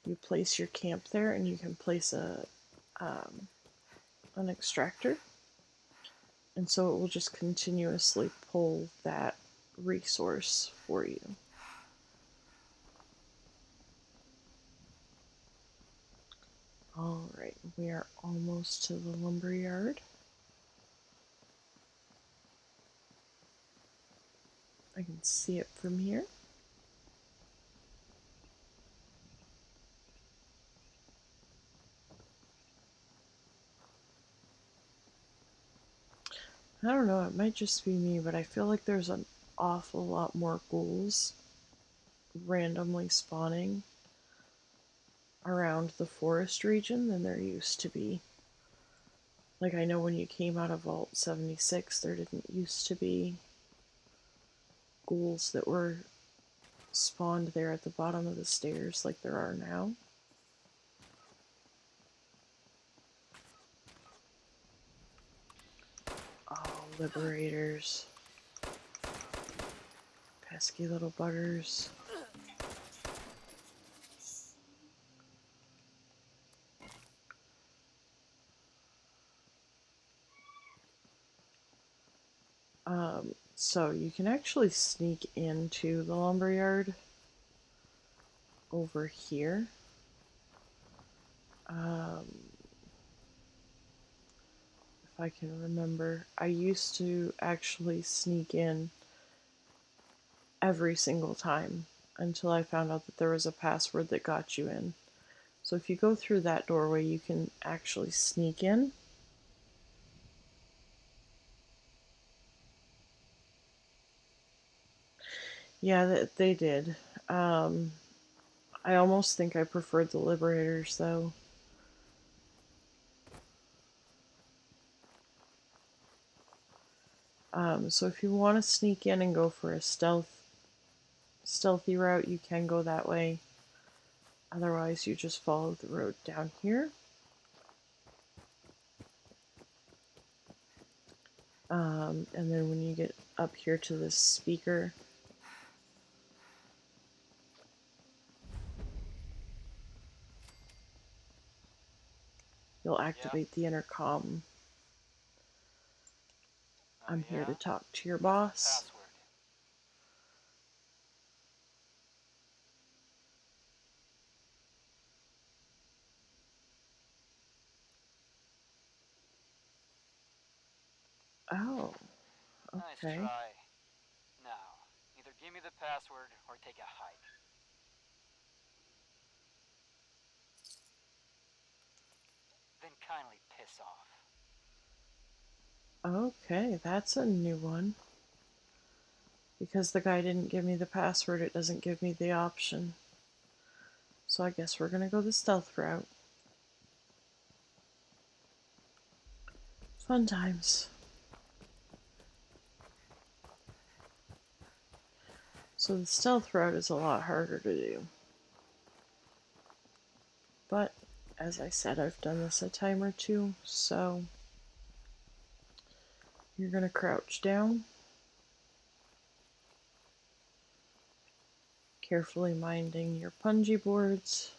you place your camp there, and you can place an extractor, and so it will just continuously pull that resource for you. Alright, we are almost to the lumber yard. I can see it from here. I don't know, it might just be me, but I feel like there's an awful lot more ghouls randomly spawning around the forest region than there used to be. Like, I know when you came out of Vault 76, there didn't used to be ghouls that were spawned there at the bottom of the stairs like there are now. Oh, liberators. Pesky little buggers. So you can actually sneak into the lumberyard over here. If I can remember, I used to actually sneak in every single time until I found out that there was a password that got you in. So if you go through that doorway, you can actually sneak in. Yeah, they did. I almost think I preferred the Liberators, though. So if you want to sneak in and go for a stealthy route, you can go that way. Otherwise, you just follow the road down here. And then when you get up here to this speaker, you'll activate the intercom. I'm here to talk to your boss. Oh, okay. Nice try. Now, either give me the password or take a hike. Then kindly piss off. Okay, that's a new one. Because the guy didn't give me the password, it doesn't give me the option. So I guess we're gonna go the stealth route. Fun times. So the stealth route is a lot harder to do. But, as I said, I've done this a time or two, so you're going to crouch down, carefully minding your punji boards.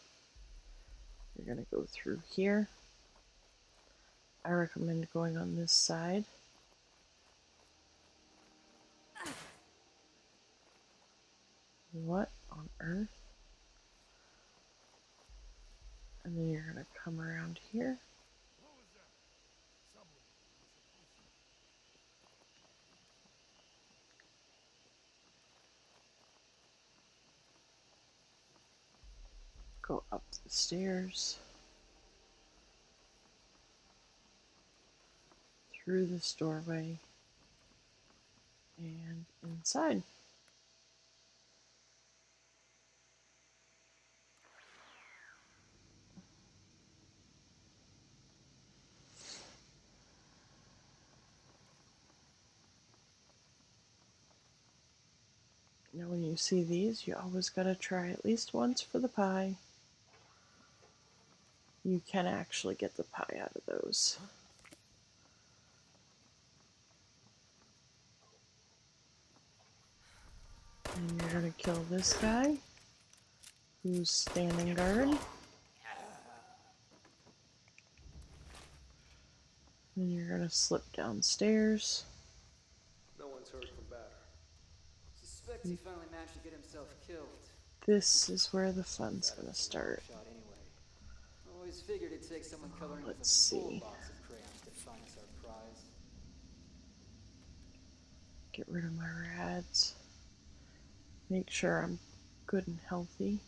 You're going to go through here. I recommend going on this side. What on earth? And then you're going to come around here. Go up the stairs. Through this doorway. And inside. Now when you see these, you always gotta try at least once for the pie. You can actually get the pie out of those. And you're gonna kill this guy, who's standing guard. Then you're gonna slip downstairs. No one's heard from Batter. Suspect he finally managed to get himself killed. This is where the fun's gonna start. Always figured it'd take someone coloring with Let's a full see. box of crayons to find us our prize. Get rid of my rads. Make sure I'm good and healthy.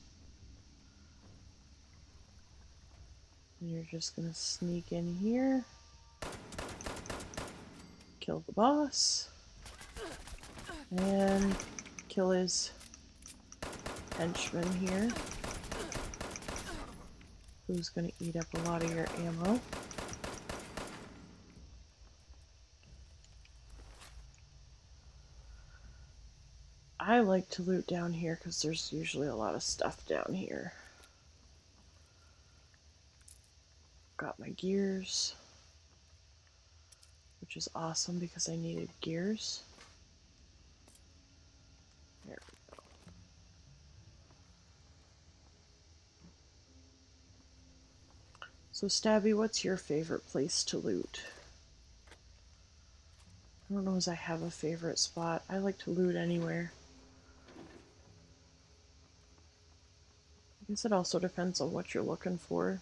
And you're just gonna sneak in here. Kill the boss. And kill his henchman here, who's going to eat up a lot of your ammo. I like to loot down here because there's usually a lot of stuff down here. Got my gears, which is awesome because I needed gears. There we go. So Stabby, what's your favorite place to loot? I don't know as I have a favorite spot. I like to loot anywhere. I guess it also depends on what you're looking for.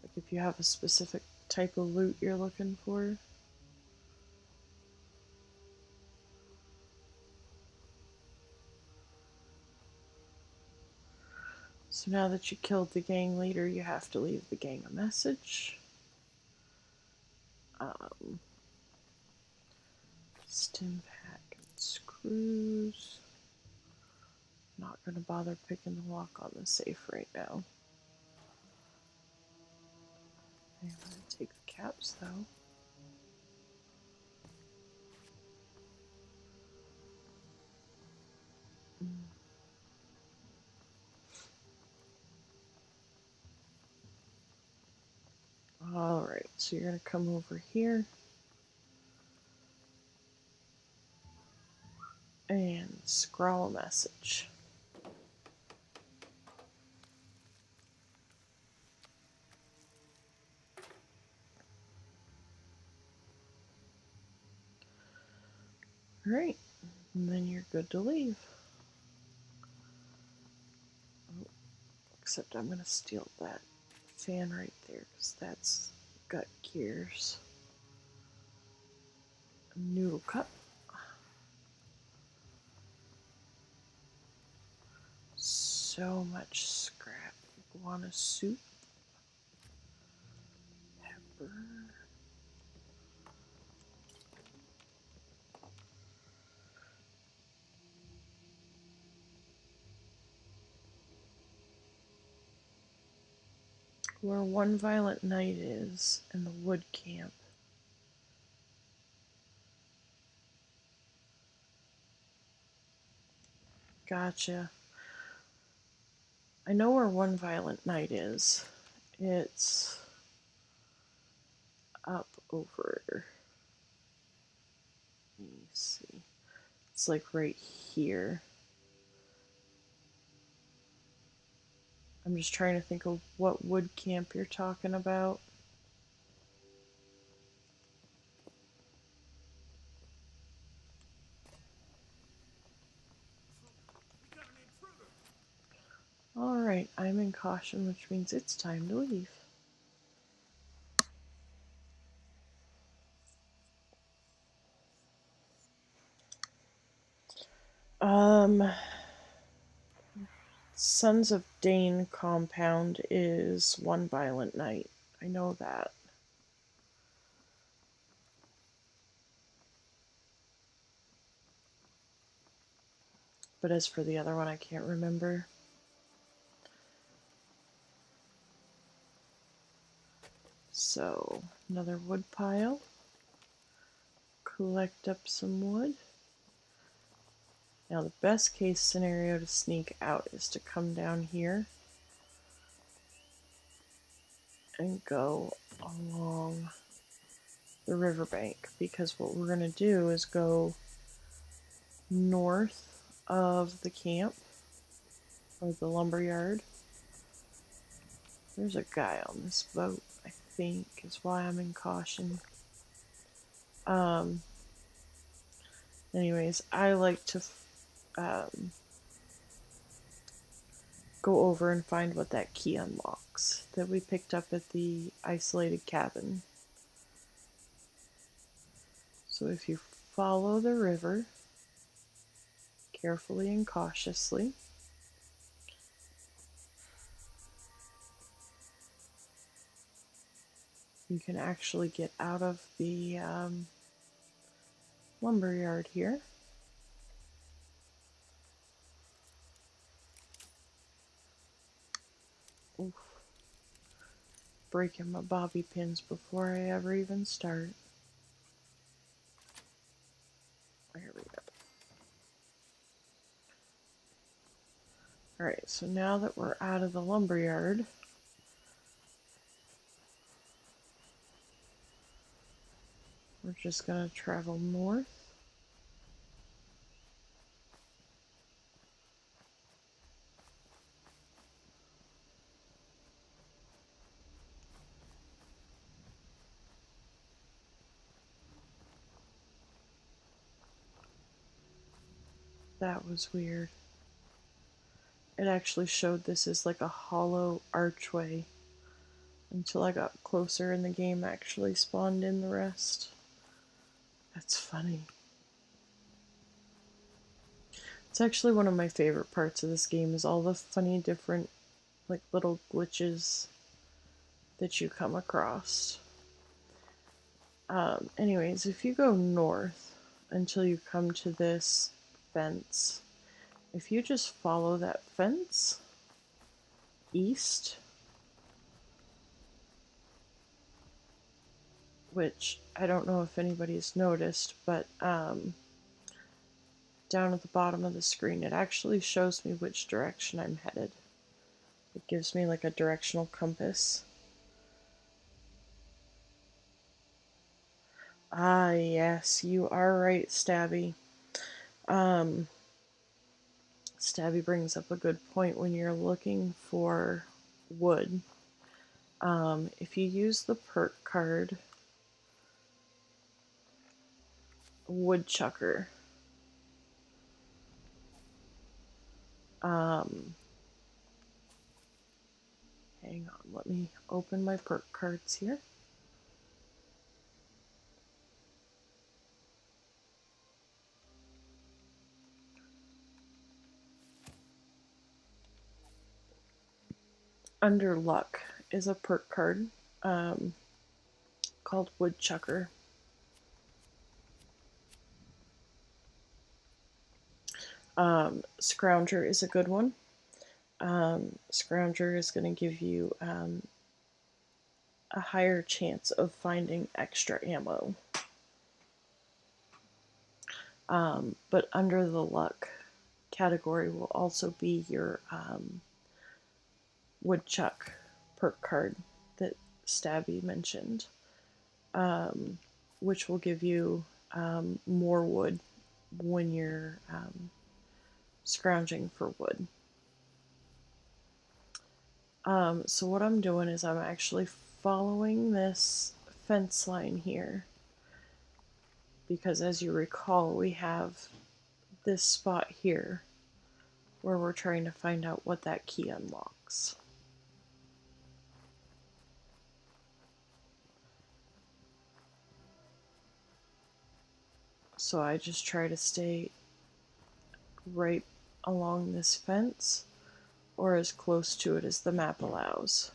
Like if you have a specific type of loot you're looking for. So now that you killed the gang leader, you have to leave the gang a message. Stim pack and screws. Not going to bother picking the lock on the safe right now. I'm going to take the caps though. Alright, so you're going to come over here and scrawl a message. Alright, and then you're good to leave. Oh, except I'm going to steal that fan right there because that's got gears. Noodle cup. So much scrap. Iguana soup. Pepper. Where One Violent Night is in the wood camp. Gotcha. I know where One Violent Night is. It's up over. Let me see. It's like right here. I'm just trying to think of what wood camp you're talking about. Alright, I'm in caution, which means it's time to leave. Sons of Dane compound is One Violent Night. I know that. But as for the other one, I can't remember. So, another wood pile. Collect up some wood. Now, the best case scenario to sneak out is to come down here and go along the riverbank, because what we're going to do is go north of the camp or the lumberyard. There's a guy on this boat, I think, is why I'm in caution. Anyways, I like to go over and find what that key unlocks that we picked up at the isolated cabin. So if you follow the river carefully and cautiously, you can actually get out of the lumberyard here. Oof. Breaking my bobby pins before I ever even start. There we go. Alright, so now that we're out of the lumberyard, we're just going to travel north. That was weird. It actually showed this as like a hollow archway until I got closer and the game actually spawned in the rest. That's funny. It's actually one of my favorite parts of this game is all the funny different like little glitches that you come across. Anyways, if you go north until you come to this fence, if you just follow that fence east, which I don't know if anybody's noticed, but down at the bottom of the screen, it actually shows me which direction I'm headed. It gives me like a directional compass. Ah, yes, you are right, Stabby. Stabby brings up a good point when you're looking for wood. If you use the perk card, Woodchucker, hang on, let me open my perk cards here. Under luck is a perk card called Woodchucker. Scrounger is a good one. Scrounger is going to give you a higher chance of finding extra ammo. But under the luck category will also be your woodchuck perk card that Stabby mentioned, which will give you more wood when you're scrounging for wood. So what I'm doing is I'm actually following this fence line here, because as you recall, we have this spot here where we're trying to find out what that key unlocks. So I just try to stay right along this fence, or as close to it as the map allows.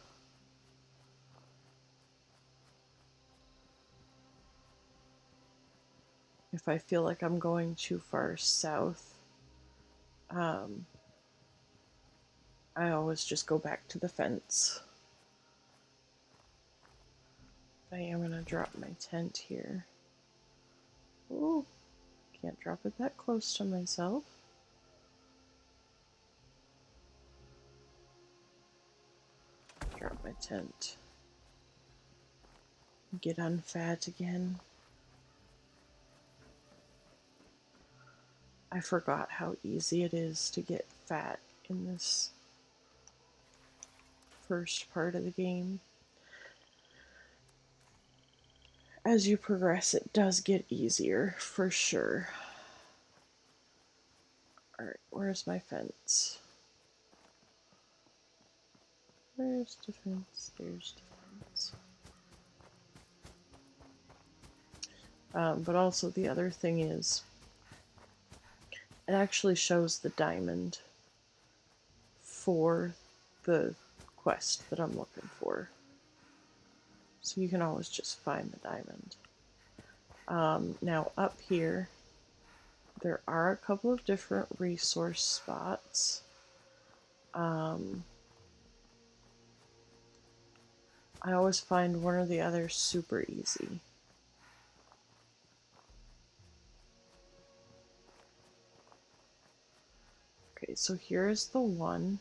If I feel like I'm going too far south, I always just go back to the fence. I am going to drop my tent here. Oh, can't drop it that close to myself. Drop my tent. Get unfat again. I forgot how easy it is to get fat in this first part of the game. As you progress, it does get easier, for sure. Alright, where's my fence? Where's the fence? There's the fence. But also the other thing is, it actually shows the diamond for the quest that I'm looking for. So you can always just find the diamond. Now up here, there are a couple of different resource spots. I always find one or the other super easy. Okay, so here's the one,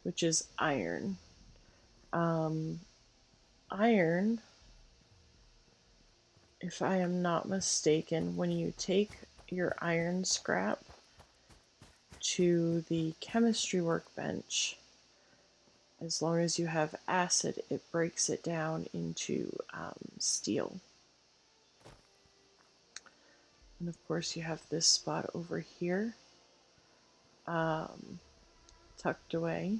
which is iron. Iron, if I am not mistaken, when you take your iron scrap to the chemistry workbench, as long as you have acid, it breaks it down into steel. And of course you have this spot over here, tucked away.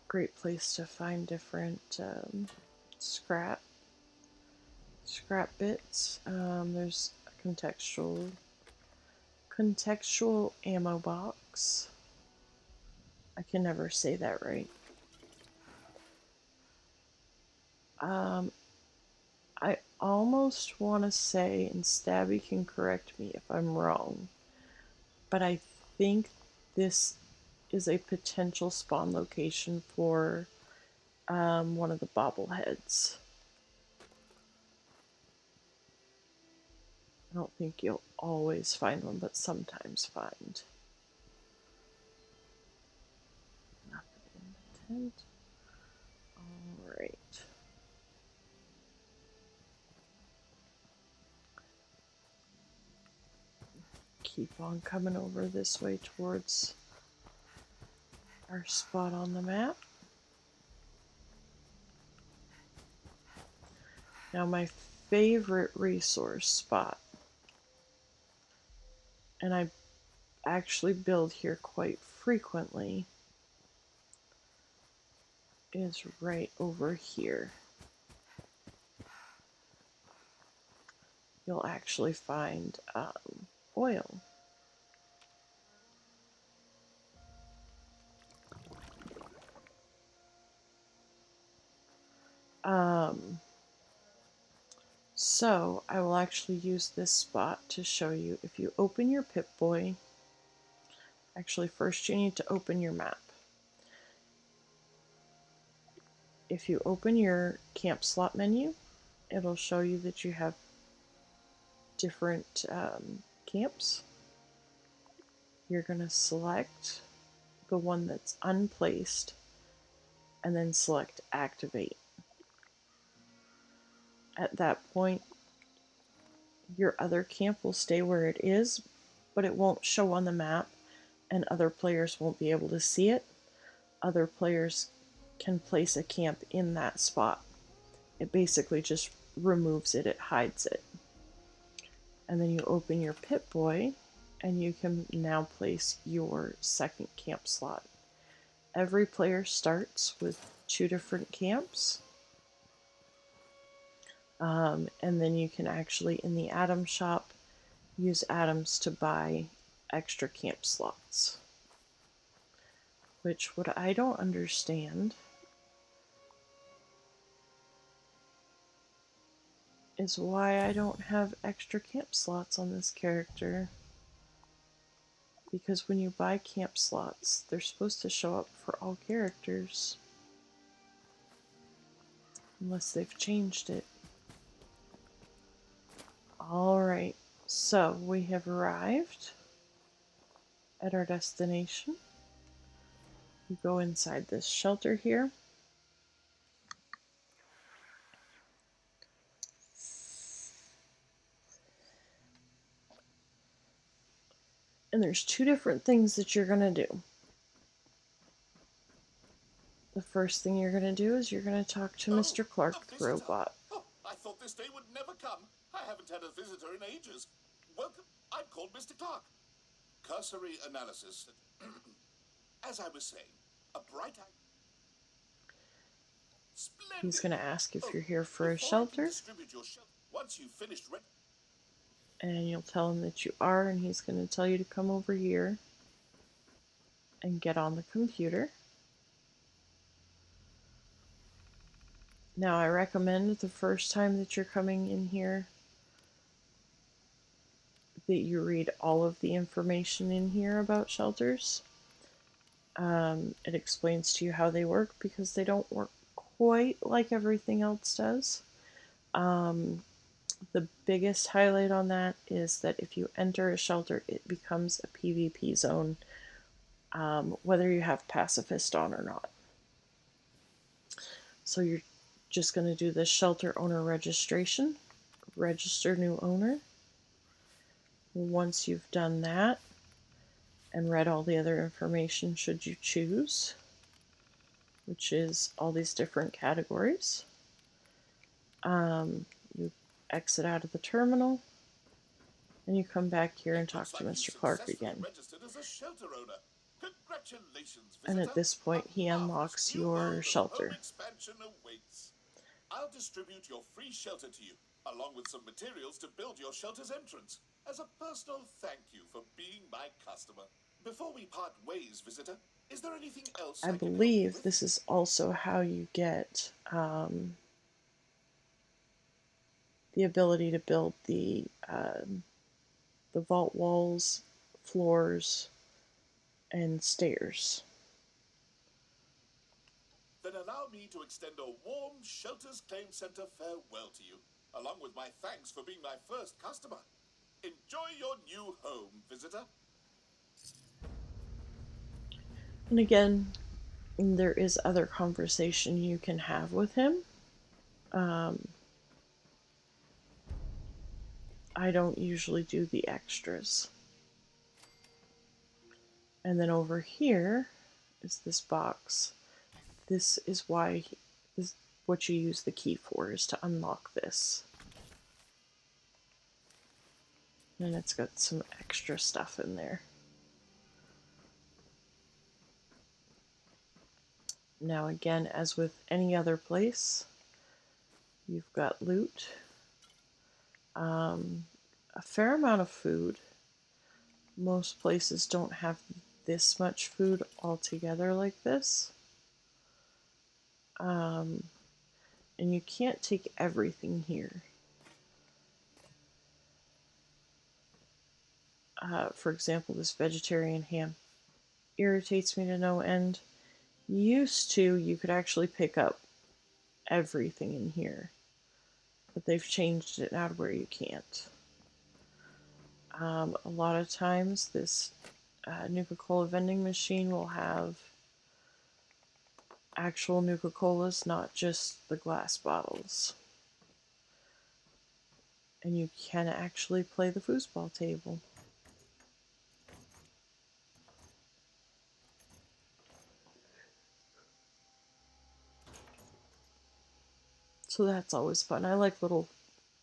Great place to find different scrap bits. There's a contextual ammo box. I can never say that right. I almost want to say, and Stabby can correct me if I'm wrong, but I think this is a potential spawn location for one of the bobbleheads. I don't think you'll always find one, but sometimes find. Nothing in the tent. Alright. Keep on coming over this way towards our spot on the map. Now my favorite resource spot, and I actually build here quite frequently, is right over here. You'll actually find oil. So I will actually use this spot to show you. If you open your Pip-Boy, actually first you need to open your map. If you open your camp slot menu, it'll show you that you have different camps. You're going to select the one that's unplaced and then select activate. At that point, your other camp will stay where it is, but it won't show on the map and other players won't be able to see it. Other players can place a camp in that spot. It basically just removes it, it hides it. And then you open your Pip-Boy and you can now place your second camp slot. Every player starts with 2 different camps. And then you can actually, in the Atom shop, use atoms to buy extra camp slots. Which, what I don't understand is why I don't have extra camp slots on this character. Because when you buy camp slots, they're supposed to show up for all characters. Unless they've changed it. Alright, so we have arrived at our destination. You go inside this shelter here. And there's 2 different things that you're going to do. The first thing you're going to do is you're going to talk to Mr. Clark, the robot. Oh, I thought this day would never come. I haven't had a visitor in ages. Welcome. I'm called Mr. Clark. Cursory analysis. As I was saying, a bright-eyed... He's going to ask if you're here for a shelter. Once you've finished and you'll tell him that you are, and he's going to tell you to come over here and get on the computer. Now, I recommend the first time that you're coming in here that you read all of the information in here about shelters. It explains to you how they work because they don't work quite like everything else does. The biggest highlight on that is that if you enter a shelter, it becomes a PvP zone, whether you have pacifist on or not. So you're just going to do the shelter owner registration, register new owner. Once you've done that and read all the other information, should you choose, which is all these different categories, you exit out of the terminal and you come back here and talk to Mr. Clark again. And at this point, he unlocks your shelter. I'll distribute your free shelter to you, along with some materials to build your shelter's entrance, as a personal thank you for being my customer. Before we part ways, visitor, is there anything else I believe this is also how you get the ability to build the vault walls, floors, and stairs. Then allow me to extend a warm Shelters Claim Center farewell to you, along with my thanks for being my first customer. Enjoy your new home, visitor. And again, there is other conversation you can have with him. I don't usually do the extras. And then over here is this box. This is why this what you use the key for, is to unlock this. And it's got some extra stuff in there. Now again, as with any other place, you've got loot, a fair amount of food. Most places don't have this much food all together like this. And you can't take everything here. For example, this vegetarian ham irritates me to no end. Used to, you could actually pick up everything in here, but they've changed it now to where you can't. A lot of times this Nuka-Cola vending machine will have actual Nuka-Colas, not just the glass bottles. And you can actually play the foosball table. So that's always fun. I like little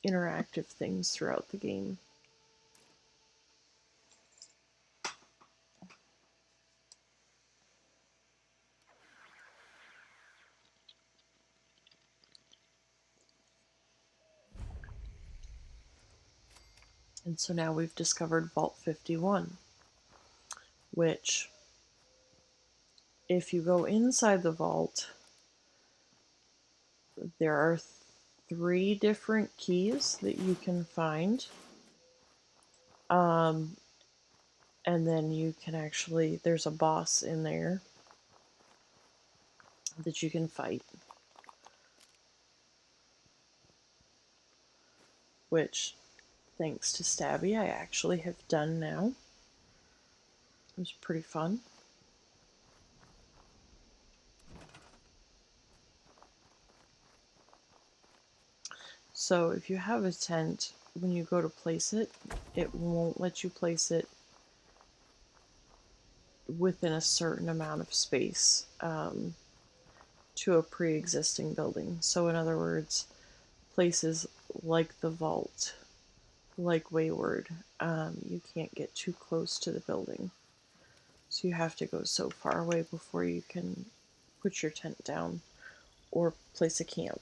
interactive things throughout the game. And so now we've discovered Vault 51, which, if you go inside the vault, there are 3 different keys that you can find. And then you can actually, there's a boss in there that you can fight, which, thanks to Stabby, I actually have done now. It was pretty fun. So if you have a tent, when you go to place it, it won't let you place it within a certain amount of space to a pre-existing building. So in other words, places like the vault, like Wayward, you can't get too close to the building. So you have to go so far away before you can put your tent down or place a camp.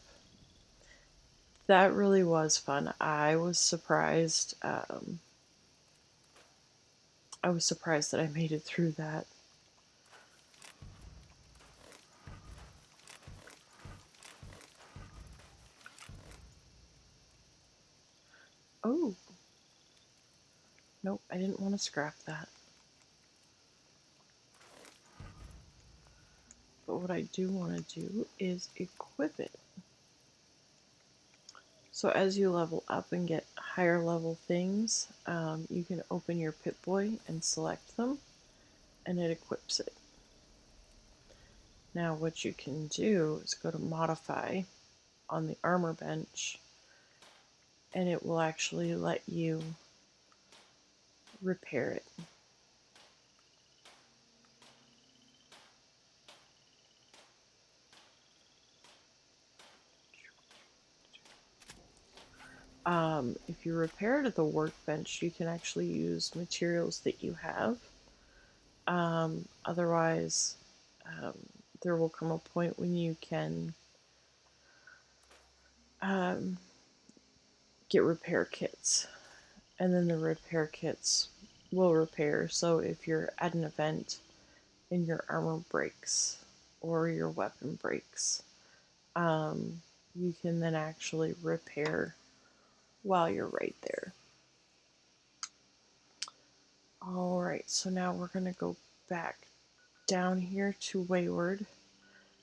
That really was fun. I was surprised. I was surprised that I made it through that. Oh. Nope, I didn't want to scrap that. But what I do want to do is equip it. So as you level up and get higher level things, you can open your Pip-Boy and select them, and it equips it. Now what you can do is go to Modify on the armor bench, and it will actually let you repair it. If you repair it at the workbench, you can actually use materials that you have. Otherwise, there will come a point when you can get repair kits, and then the repair kits will repair. So if you're at an event and your armor breaks or your weapon breaks, you can then actually repair while you're right there. Alright, so now we're going to go back down here to Wayward.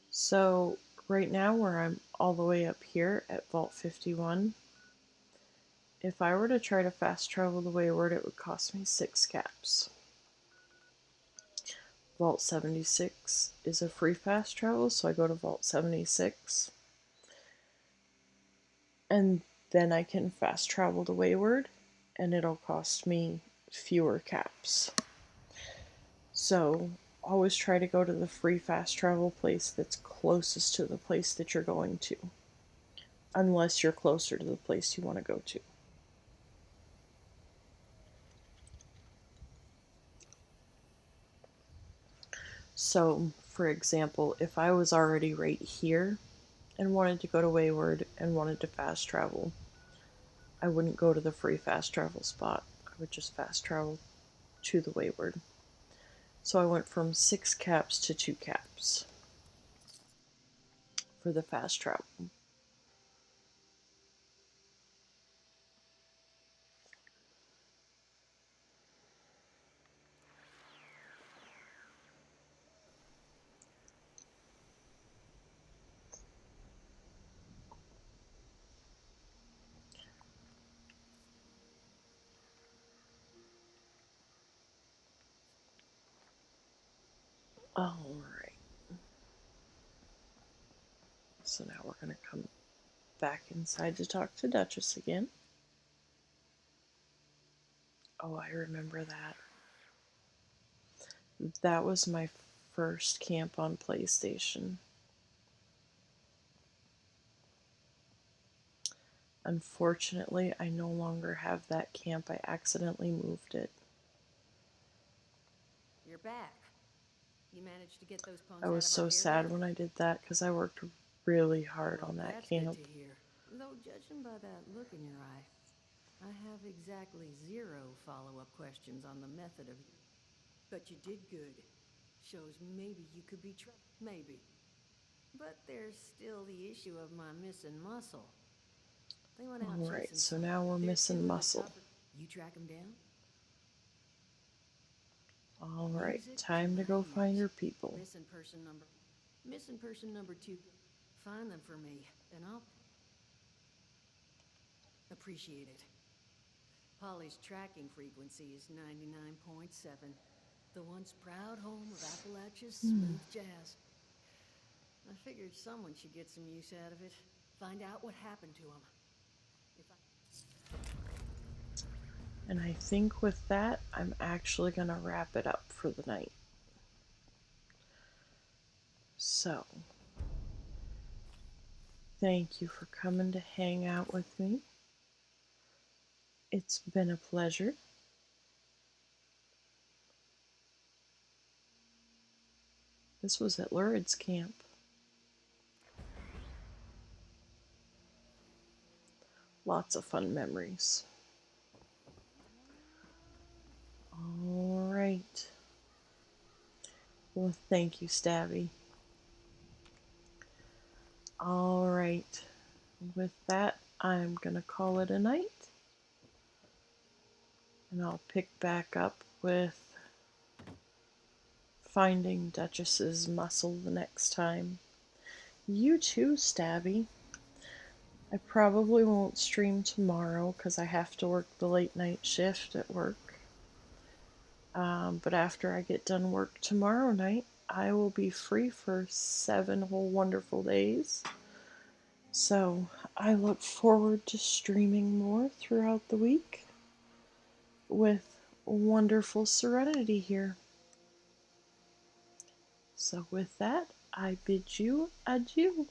So right now where I'm all the way up here at Vault 51, if I were to try to fast travel to Wayward, it would cost me 6 caps. Vault 76 is a free fast travel, so I go to Vault 76. And then I can fast travel to Wayward, and it'll cost me fewer caps. So always try to go to the free fast travel place that's closest to the place that you're going to, unless you're closer to the place you want to go to. So, for example, if I was already right here and wanted to go to Wayward and wanted to fast travel, I wouldn't go to the free fast travel spot. I would just fast travel to the Wayward. So I went from 6 caps to 2 caps for the fast travel. Alright. So now we're going to come back inside to talk to Duchess again. Oh, I remember that. That was my first camp on PlayStation. Unfortunately, I no longer have that camp. I accidentally moved it. You're back. You managed to get those punks I out was of so our beer sad den? when I did that because I worked really hard Well, on that that's camp. good to hear. Though, judging by that look in your eye, I have exactly 0 follow-up questions on the method of... But you did good. Shows maybe you could be maybe. But there's still the issue of my missing muscle. They went out Alright, chasing so some. now we're They're missing two of the muscle. tougher... You track them down? Alright, Music time to to my go find ears. your people. Missing person number 2. Find them for me, and I'll appreciate it. Polly's tracking frequency is 99.7. The once proud home of Appalachia's smooth jazz. I figured someone should get some use out of it. Find out what happened to him. And I think with that, I'm actually going to wrap it up for the night. So, thank you for coming to hang out with me. It's been a pleasure. This was at Lurid's camp. Lots of fun memories. Alright. Well, thank you, Stabby. Alright. With that, I'm going to call it a night. And I'll pick back up with finding Duchess's muscle the next time. You too, Stabby. I probably won't stream tomorrow because I have to work the late night shift at work. But after I get done work tomorrow night, I will be free for 7 whole wonderful days. So I look forward to streaming more throughout the week with wonderful Serenity here. So with that, I bid you adieu.